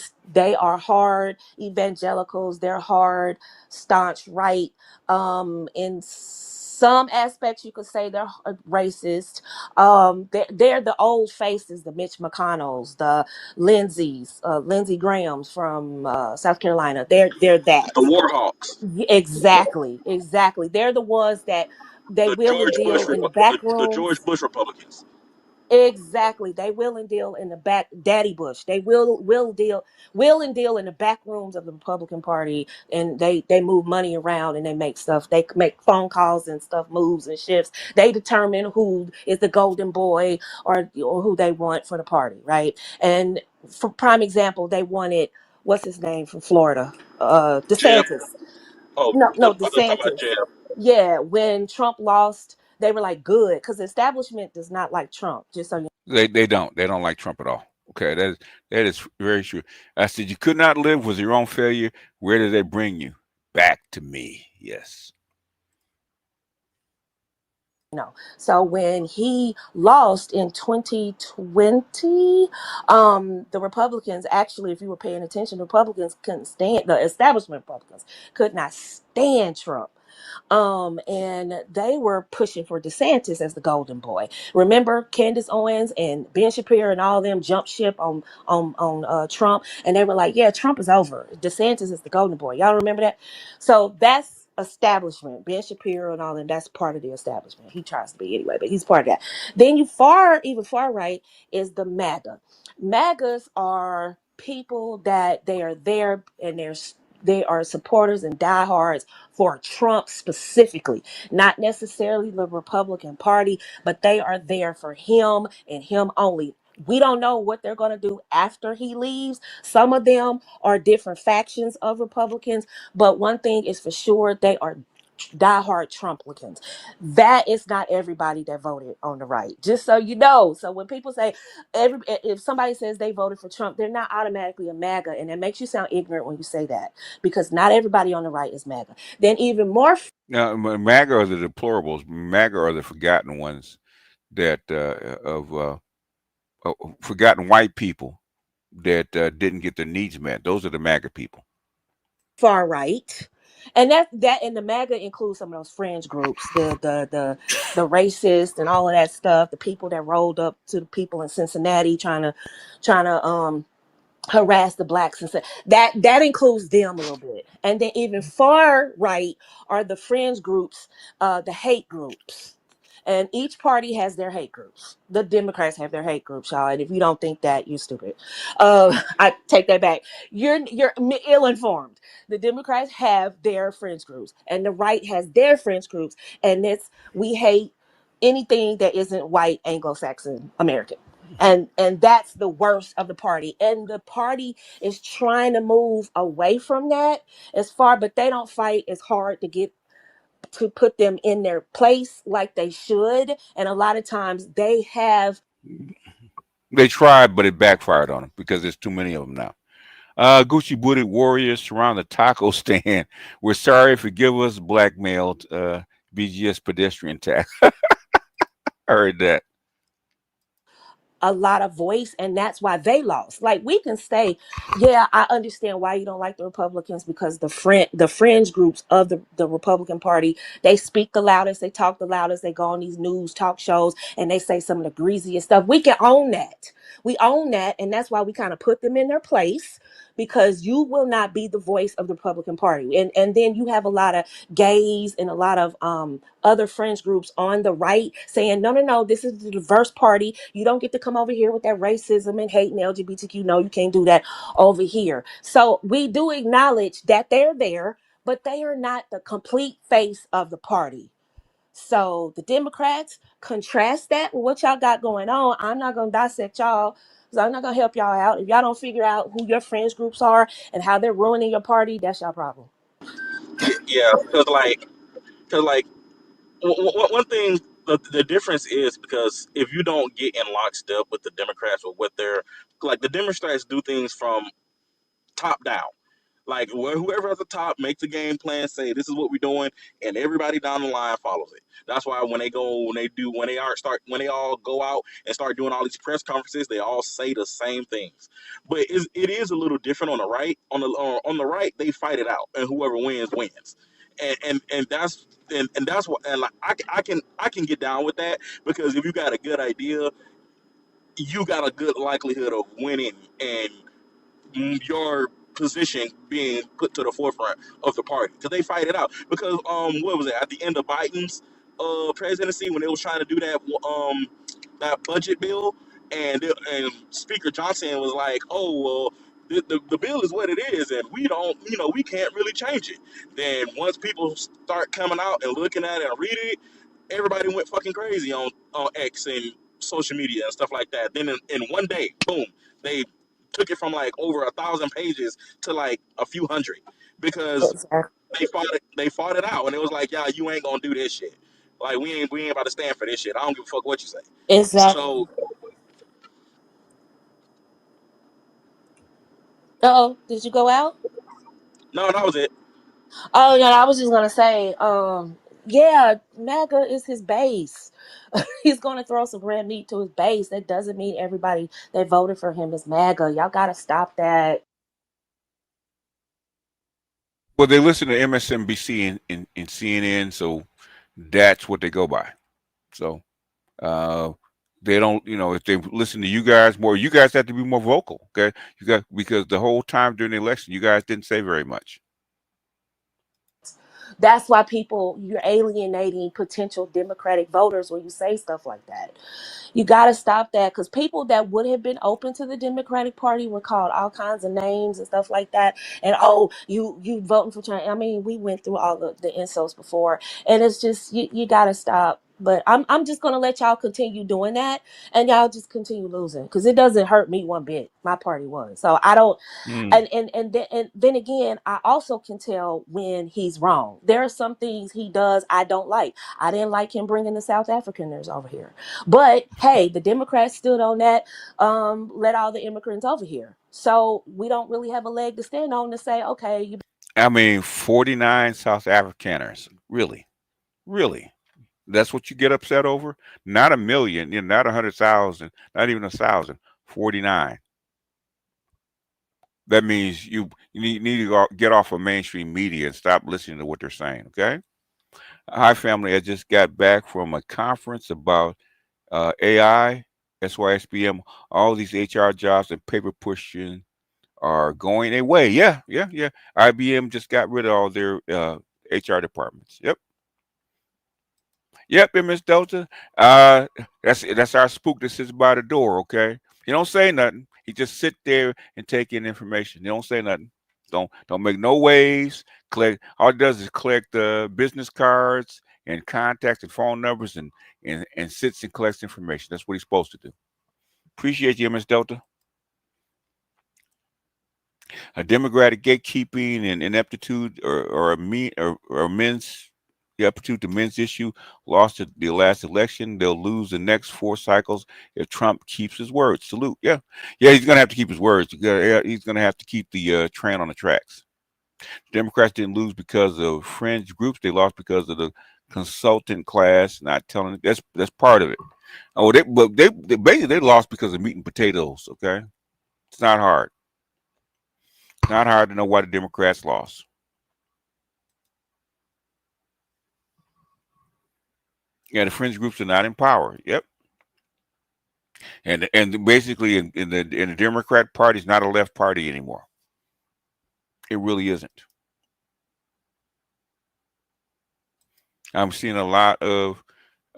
are hard evangelicals. They're hard staunch right. In some aspects you could say they're racist. They're the old faces, the Mitch McConnells, the Lindsey Grahams from South Carolina. They're The that. Warhawks, Exactly. They're the ones that they the will and deal in the back The George rooms. Bush Republicans. Exactly. They will and deal in the back, Daddy Bush. They will and deal in the back rooms of the Republican Party, and they move money around and they make stuff. They make phone calls and stuff moves and shifts. They determine who is the golden boy or who they want for the party, right? And for prime example, they wanted what's his name from Florida, Jeb. DeSantis. Oh, No, I was talking about DeSantis. Jeb. Yeah, when Trump lost, they were like, good, because the establishment does not like Trump. Just so you They don't like Trump at all. Okay, that is very true. I said you could not live with your own failure. Where did they bring you? Back to me. Yes. know. So when he lost in 2020, the Republicans actually, if you were paying attention, the Republicans couldn't stand the establishment Republicans could not stand Trump. And they were pushing for DeSantis as the golden boy. Remember Candace Owens and Ben Shapiro and all of them jumped ship on Trump, and they were like, "Yeah, Trump is over. DeSantis is the golden boy." Y'all remember that? So that's establishment. Ben Shapiro and all them. That's part of the establishment. He tries to be anyway, but he's part of that. Then even far right is the MAGA. MAGAs are people that they are there and they are supporters and diehards for Trump specifically, not necessarily the Republican Party, but they are there for him and him only. We don't know what they're going to do after he leaves. Some of them are different factions of Republicans, but one thing is for sure, they are diehard Trumplicans. That is not everybody that voted on the right. Just so you know. So when people say if somebody says they voted for Trump, they're not automatically a MAGA, and it makes you sound ignorant when you say that because not everybody on the right is MAGA. Then even more Now, MAGA are the deplorables. MAGA are the forgotten ones that forgotten white people that didn't get their needs met. Those are the MAGA people. far right. And that and the MAGA includes some of those fringe groups, the racist and all of that stuff, the people that rolled up to the people in Cincinnati trying to harass the blacks and stuff. That includes them a little bit. And then even far right are the fringe groups, the hate groups. And each party has their hate groups. The Democrats have their hate groups, y'all. And if you don't think that, you're stupid. I take that back. You're ill informed. The Democrats have their friends groups, and the right has their friends groups. And we hate anything that isn't white Anglo-Saxon American. And that's the worst of the party. And the party is trying to move away from that as far, but they don't fight as hard to put them in their place like they should. And a lot of times they have They tried, but it backfired on them because there's too many of them now. Gucci booted warriors surround the taco stand. We're sorry, forgive us, blackmailed BGS pedestrian tax. I heard that. a lot of voice, and that's why they lost. Like, we can say, yeah, I understand why you don't like the Republicans, because the fringe groups of the Republican Party, they speak the loudest, they talk the loudest, they go on these news talk shows and they say some of the greasiest stuff. We can own that. We own that, and that's why we kind of put them in their place, because you will not be the voice of the Republican Party. And then you have a lot of gays and a lot of other fringe groups on the right saying, no, no, no, this is the diverse party. You don't get to come over here with that racism and hate and LGBTQ. No, you can't do that over here. So we do acknowledge that they're there, but they are not the complete face of the party. So the Democrats, contrast that with what y'all got going on. I'm not going to dissect y'all. So I'm not going to help y'all out. If y'all don't figure out who your friends groups are and how they're ruining your party, that's your problem. Yeah, because like one thing, the difference is because if you don't get in lockstep with the Democrats or what they're like, the Democrats do things from top down. Like, whoever at the top makes the game plan, say this is what we're doing, and everybody down the line follows it. That's why when they all go out and start doing all these press conferences, they all say the same things. But it is a little different on the right. On the right, they fight it out, and whoever wins wins. And that's what, and like I can get down with that, because if you got a good idea, you got a good likelihood of winning, and your position being put to the forefront of the party, because they fight it out. Because what was it, at the end of Biden's presidency, when they was trying to do that budget bill, and Speaker Johnson was like, oh well, the bill is what it is, and we don't, we can't really change it. Then once people start coming out and looking at it and reading it, everybody went fucking crazy on X and social media and stuff like that. Then in one day, boom, they took it from like over 1,000 pages to like a few hundred, because Exactly. they fought it out, and it was like, yeah, you ain't gonna do this shit. Like, we ain't about to stand for this shit. I don't give a fuck what you say. Exactly. So Uh-oh, did you go out? no, that was it. Oh, yeah, I was just gonna say, yeah, MAGA is his base. He's gonna throw some red meat to his base. That doesn't mean everybody that voted for him is MAGA. Y'all gotta stop that. Well, they listen to MSNBC and CNN, so that's what they go by. So uh, they don't, if they listen to you guys more, you guys have to be more vocal. Okay, because the whole time during the election, you guys didn't say very much. That's why you're alienating potential Democratic voters when you say stuff like that. You got to stop that, because people that would have been open to the Democratic Party were called all kinds of names and stuff like that. And oh, you voting for Trump. I mean, we went through all the insults before, and it's just you got to stop. But I'm just gonna let y'all continue doing that, and y'all just continue losing, because it doesn't hurt me one bit. My party won, so I don't. Mm. And then again, I also can tell when he's wrong. There are some things he does I don't like. I didn't like him bringing the South Africans over here, but hey, the Democrats stood on that. Let all the immigrants over here, so we don't really have a leg to stand on to say, okay, you. I mean, 49 South Afrikaners, really, really. That's what you get upset over? Not a million, not 100,000, not even 1,000. 49. That means you need to get off of mainstream media and stop listening to what they're saying. Okay. Hi, family. I just got back from a conference about AI, SYSBM. All these HR jobs and paper pushing are going away. Yeah, yeah, yeah. IBM just got rid of all their HR departments. Yep. Yep, and Miss Delta. That's our spook that sits by the door. Okay, he don't say nothing. He just sit there and take in information. He don't say nothing. Don't make no waves. Collect. All he does is collect business cards and contacts and phone numbers and sits and collects information. That's what he's supposed to do. Appreciate you, Miss Delta. A democratic gatekeeping and ineptitude or men's the aptitude to men's issue lost the last election. They'll lose the next 4 cycles if Trump keeps his word. Salute. Yeah. Yeah, he's gonna have to keep his words. He's gonna have to keep the train on the tracks. Democrats didn't lose because of fringe groups. They lost because of the consultant class, not telling that's part of it. Oh, they basically they lost because of meat and potatoes. Okay, it's not hard. Not hard to know why the Democrats lost. Yeah, the fringe groups are not in power. Yep, and basically in the Democrat Party is not a left party anymore. It really isn't. I'm seeing a lot of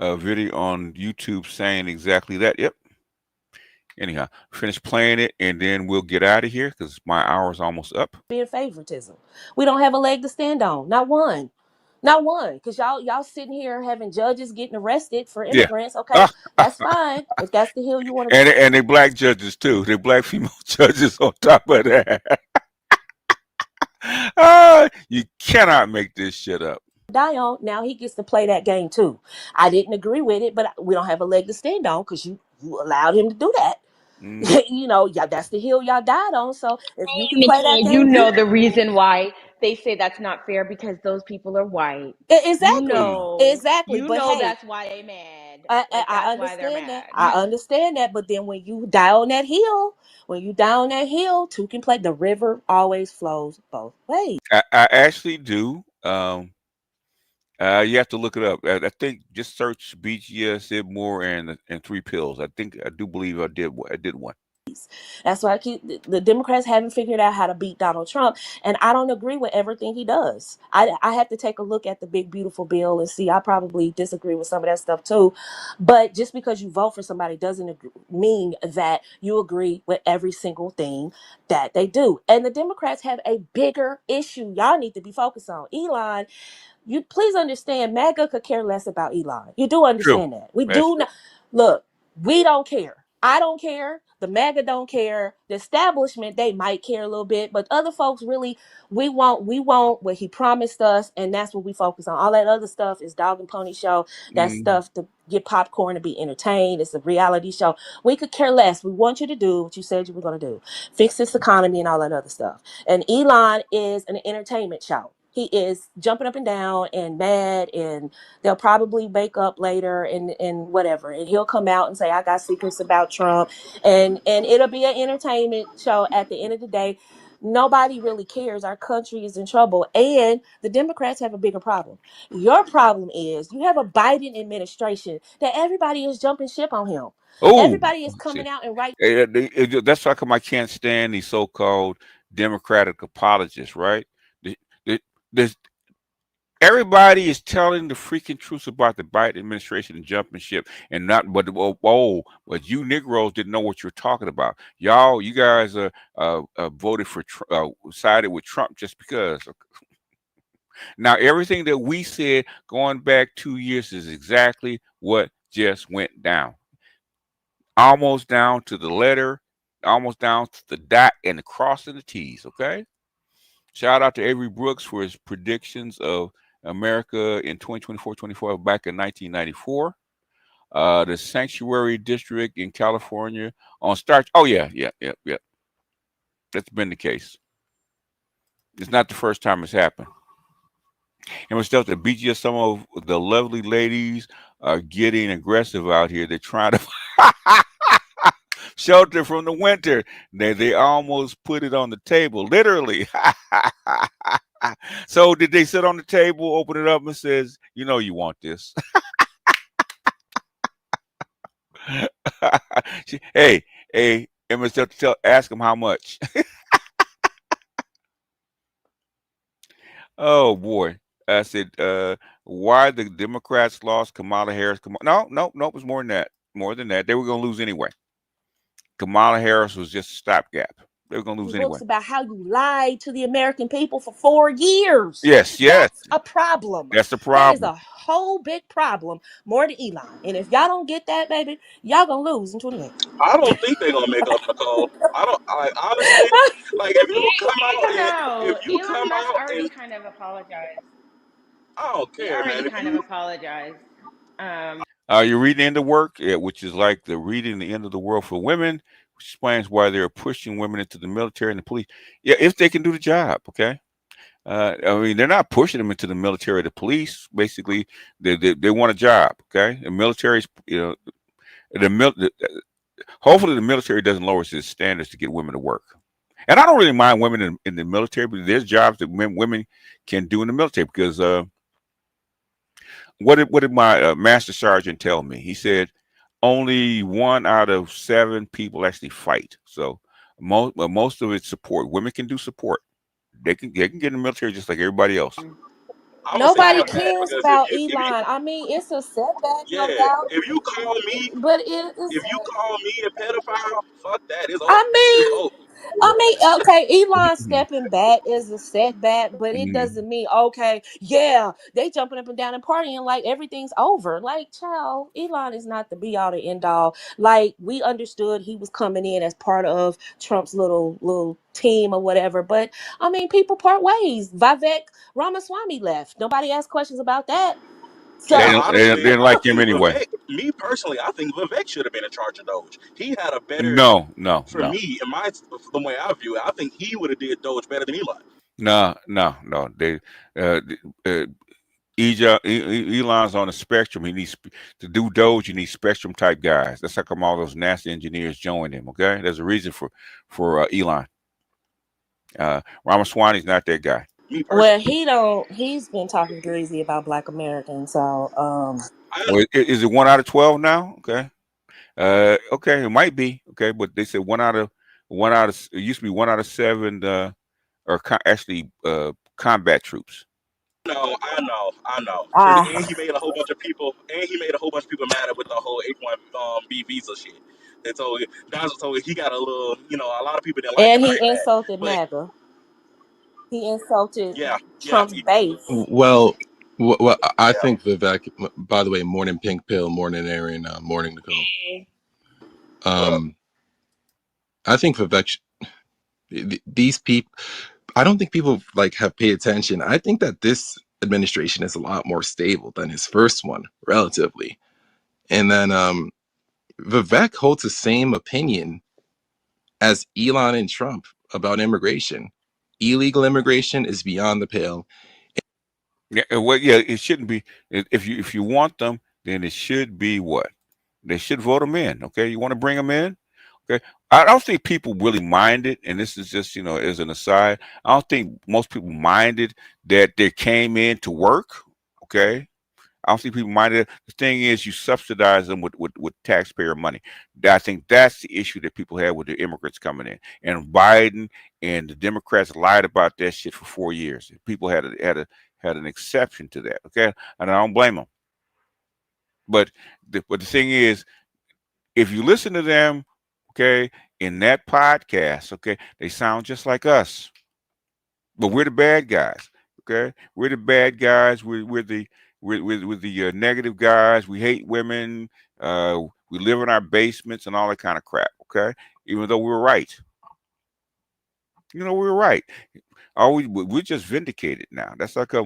video on YouTube saying exactly that. Yep. Anyhow, finish playing it, and then we'll get out of here because my hour's almost up. Being favoritism. We don't have a leg to stand on. Not one. Not one. Because y'all sitting here having judges getting arrested for Yeah. immigrants. Okay, that's fine. If that's the hill you want to And they black judges too. They black female judges on top of that. You cannot make this shit up. die on, now he gets to play that game too. I didn't agree with it, but we don't have a leg to stand on because you allowed him to do that. Yeah, that's the hill y'all died on. So if you can play that You game know too, the reason why they say that's not fair because those people are white. exactly, exactly. You But know hey, that's why they mad. I That's why they're understand that. mad. I understand that. But then when you die on that hill, two can play. The river always flows both ways. I actually do. You have to look it up. I think just search BGS IBMOR and 3 pills. I do believe I did one. That's why the Democrats haven't figured out how to beat Donald Trump, and I don't agree with everything he does. I have to take a look at the big beautiful bill and see. I probably disagree with some of that stuff too, but just because you vote for somebody doesn't mean that you agree with every single thing that they do. And the Democrats have a bigger issue. Y'all need to be focused on Elon. You please understand, MAGA could care less about Elon. You do True. understand that. We That's do not look, we don't care. I don't care. The MAGA don't care. The establishment, they might care a little bit, but other folks really, we want what he promised us, and that's what we focus on. All that other stuff is dog and pony show. That's stuff to get popcorn to be entertained. It's a reality show. We could care less. We want you to do what you said you were going to do. Fix this economy and all that other stuff. And Elon is an entertainment show. He is jumping up and down and mad, and they'll probably wake up later and whatever, and he'll come out and say, I got secrets about Trump, and it'll be an entertainment show. At the end of the day, nobody really cares. Our country is in trouble, and the Democrats have a bigger problem. Your problem is you have a Biden administration that everybody is jumping ship on him. Everybody is coming out and right. That's why I can't stand these so-called Democratic apologists, right? There's everybody is telling the freaking truth about the Biden administration and jumping ship, and not but you Negroes didn't know what you're talking about. You guys voted for sided with Trump just because. Now everything that we said going back 2 years is exactly what just went down, almost down to the letter, almost down to the dot and the cross and the T's. Okay. Shout out to Avery Brooks for his predictions of America in 2024 back in 1994. The Sanctuary District in California on starch. Oh, yeah. That's been the case. It's not the first time it's happened. And we're still at the BGS. Some of the lovely ladies are getting aggressive out here. They're trying to shelter from the winter. They almost put it on the table, literally. So did they sit on the table, open it up, and says, "You know, you want this." hey, Emma, ask them how much. Oh boy, I said, why the Democrats lost Kamala Harris? No, it was more than that. More than that, they were going to lose anyway. Kamala Harris was just a stopgap. They were going to lose anyway. Books about how you lied to the American people for 4 years. Yes. That's a problem. That's the problem. That is a whole big problem, more than Elon. And if y'all don't get that, baby, y'all gonna lose in 28. I don't think they're gonna make up the call. I don't. Honestly, like if you come out Come and out. if you Elon come Musk out already and kind of apologized. I don't He care, already man. If kind of you apologized. You're reading End of Work, which is like the reading the end of the world for women, which explains why they're pushing women into the military and the police. Yeah, if they can do the job, okay. I mean, they're not pushing them into the military or the police. Basically, they want a job. Okay, the military's, hopefully the military doesn't lower its standards to get women to work. And I don't really mind women in the military, but there's jobs that women can do in the military because what did my master sergeant tell me? He said only 1 out of 7 people actually fight. So most of it's support. Women can do support. They can get in the military just like everybody else. I'm gonna say Nobody F that cares because about if you Elon. I mean, it's a setback, no yeah, doubt, if you call me but it is. if you call me a pedophile, fuck that. It's over. I It's mean, over. okay, Elon stepping back is a setback, but it Mhm. doesn't mean okay, yeah, they jumping up and down and partying like everything's over. Like, child, Elon is not the be all to end all. Like, we understood he was coming in as part of Trump's little team or whatever, but I mean, people part ways. Vivek Ramaswamy left. Nobody asked questions about that. They Now, So didn't, they didn't, they honestly, didn't I like him think anyway. Vivek. Me personally, I think Vivek should have been in charge of Doge. He had a better, No, no, for no, me, in my the way I view it. I think he would have did Doge better than Elon. no, no, no. Uh, uh, Elon's on the spectrum. He needs to do Doge. You need spectrum type guys. That's how come all those NASA engineers joined him. Okay, there's a reason for Elon. Ramaswamy's not that guy. Me well, personally, he's been talking greasy about Black Americans. So I Well, is it 1 out of 12 now? Okay, okay, it might be. Okay, but they said 1 out of it used to be 1 out of 7 or actually combat troops. know. And ah he made a whole bunch of people, mad with the whole H1B visa shit. And so he got a little, a lot of people didn't like him and he like that. insulted But MAGA. He insulted yeah, Trump's base. Well, I yeah. think Vivek. By the way, morning Pink Pill, morning Aaron, morning Nicole. What up? Um, I think Vivek. These people. I don't think people like have paid attention. I think that this administration is a lot more stable than his first one, relatively. And then Vivek holds the same opinion as Elon and Trump about immigration. Illegal immigration is beyond the pale. Yeah, well, yeah, it shouldn't be. If you want them, then it should be what they should vote them in. Okay, you want to bring them in. Okay, I don't think people really mind it, and this is just as an aside. I don't think most people minded that they came in to work. Okay, I don't think people minded it. The thing is, you subsidize them with taxpayer money. I think that's the issue that people have with the immigrants coming in. And Biden and the Democrats lied about that shit for 4 years. People had an exception to that. Okay, and I don't blame them. But the thing is, if you listen to them, okay, in that podcast, okay, they sound just like us, but we're the bad guys. Okay, we're the bad guys. We're the negative guys. We hate women. We live in our basements and all that kind of crap. Okay, even though we were right. We were right. We're just vindicated now. That's like I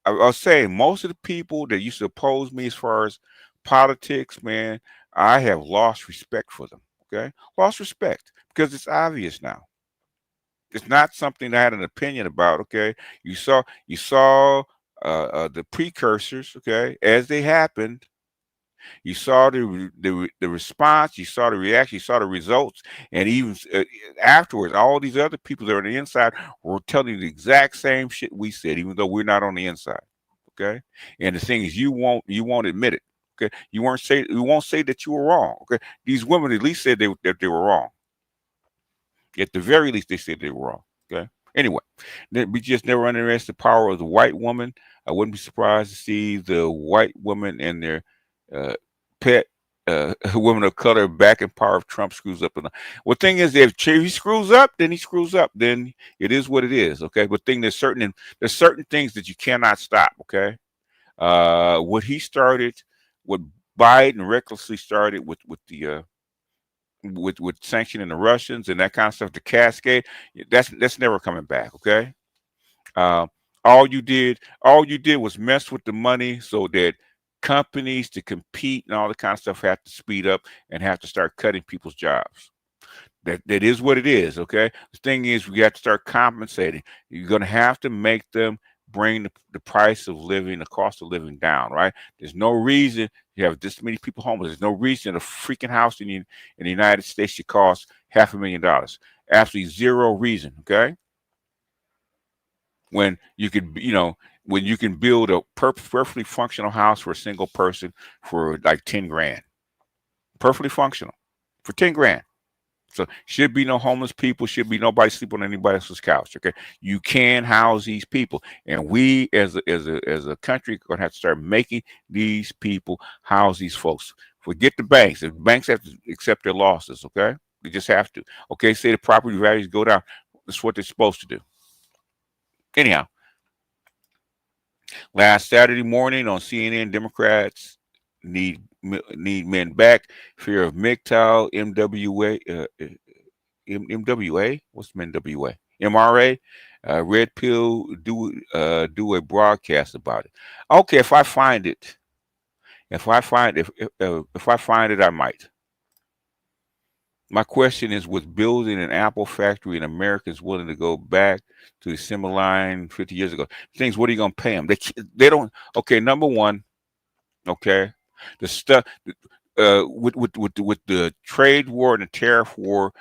was saying most of the people that used to oppose me as far as politics, man, I have lost respect for them. Okay, lost respect because it's obvious now. It's not something I had an opinion about. Okay, you saw the precursors. Okay, as they happened. You saw the response, you saw the reaction, you saw the results, and even afterwards, all these other people that are on the inside were telling the exact same shit we said, even though we're not on the inside. Okay, and the thing is, you won't admit it. Okay, you won't say that you were wrong. Okay, these women at least said that they were wrong. At the very least, they said they were wrong. Okay. Anyway, we just never underestimate the power of the white woman. I wouldn't be surprised to see the white woman and their uh, pet women of color back in power if Trump screws up. Well, thing is, if he screws up, then he screws up. Then it is what it is. Okay. But there's certain things that you cannot stop. Okay. What he started, what Biden recklessly started with the with sanctioning the Russians and that kind of stuff, the cascade, that's never coming back. Okay, uh, all you did was mess with the money so that companies to compete and all the kind of stuff have to speed up and have to start cutting people's jobs. That is what it is. Okay. The thing is, we have to start compensating. You're going to have to make them bring the price of living, the cost of living down. Right. There's no reason you have this many people homeless. There's no reason a freaking house in the United States should cost $500,000. Absolutely zero reason. Okay. When you could, when you can build a perfectly functional house for a single person for like 10 grand, perfectly functional for 10 grand. So should be no homeless people, should be nobody sleeping on anybody else's couch. Okay. You can house these people. And we as a country are gonna have to start making these people house these folks. Forget the banks. The banks have to accept their losses, okay? They just have to. Okay, say the property values go down. That's what they're supposed to do. Anyhow, last Saturday morning on CNN, Democrats need men back. Fear of MGTOW, MWA. What's MWA? MRA. Red Pill do a broadcast about it. Okay, if I find it, if I find it, I might. My question is, with building an Apple factory and Americans willing to go back to the assembly line 50 years ago, things, what are you going to pay them? They don't. Okay, number one. Okay, the stuff with the trade war and the tariff war,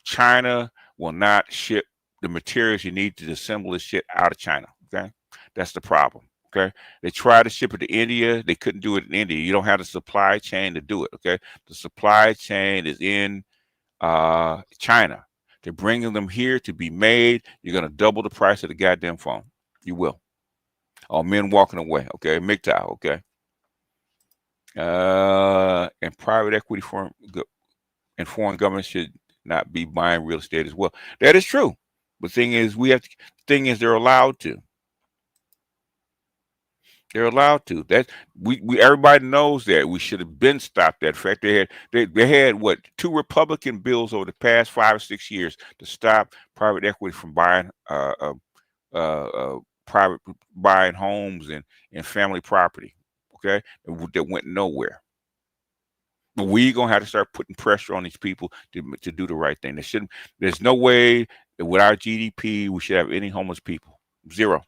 China will not ship the materials you need to assemble this shit out of China. Okay, that's the problem. Okay, they tried to ship it to India. They couldn't do it in India. You don't have the supply chain to do it. Okay, the supply chain is in China. They're bringing them here to be made. You're going to double the price of the goddamn phone. You will. All men walking away. Okay, MGTOW. Okay, and private equity firm and foreign governments should not be buying real estate as well. That is true. But the thing is, they're allowed to. They're allowed to. That we everybody knows that. We should have been stopped that. In fact, they had what, 2 Republican bills over the past 5 or 6 years to stop private equity from buying buying homes and family property. Okay, that went nowhere. But we're gonna have to start putting pressure on these people to do the right thing. There's no way that with our GDP we should have any homeless people. Zero.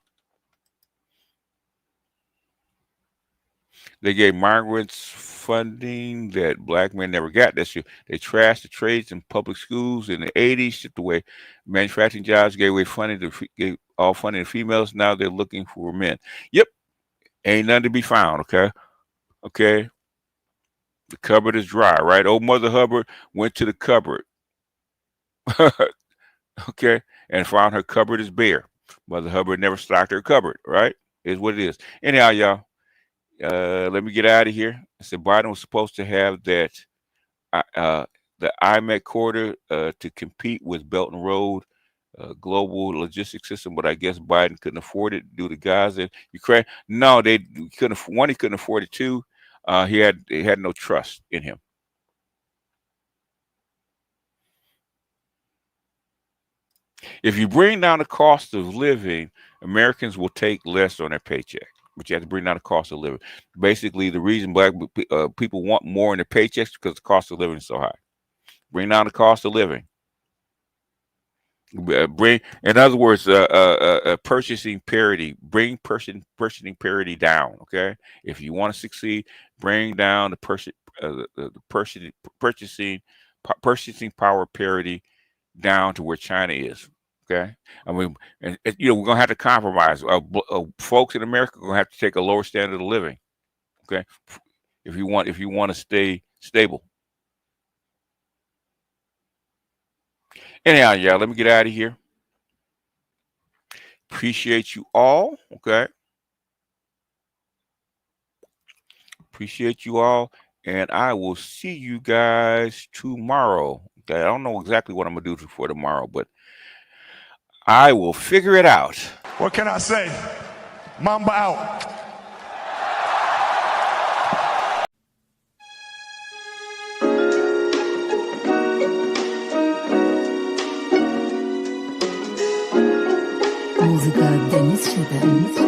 They gave migrants funding that black men never got. That's true. They trashed the trades in public schools in the 80s, shipped away manufacturing jobs, gave away funding gave all funding to females. Now they're looking for men. Yep. Ain't nothing to be found, okay? Okay. The cupboard is dry, right? Old Mother Hubbard went to the cupboard. Okay, and found her cupboard is bare. Mother Hubbard never stocked her cupboard, right? Is what it is. Anyhow, y'all, let me get out of here. I said Biden was supposed to have that the IMEC corridor to compete with Belt and Road global logistics system, but I guess Biden couldn't afford it due to Gaza and Ukraine. No, they couldn't. One, he couldn't afford it. Two, he had no trust in him. If you bring down the cost of living, Americans will take less on their paycheck. But you have to bring down the cost of living. Basically, the reason black people want more in their paychecks is because the cost of living is so high. Bring down the cost of living. In other words, purchasing parity. Bring purchasing parity down. Okay, if you want to succeed, bring down the purchasing power parity down to where China is. Okay, I mean, and we're gonna have to compromise. Folks in America are gonna have to take a lower standard of living. Okay, if you want to stay stable. Anyhow, yeah, let me get out of here. Appreciate you all. Okay, appreciate you all, and I will see you guys tomorrow. Okay, I don't know exactly what I'm gonna do for tomorrow, but I will figure it out. What can I say? Mamba out. Muzyka Denis 7.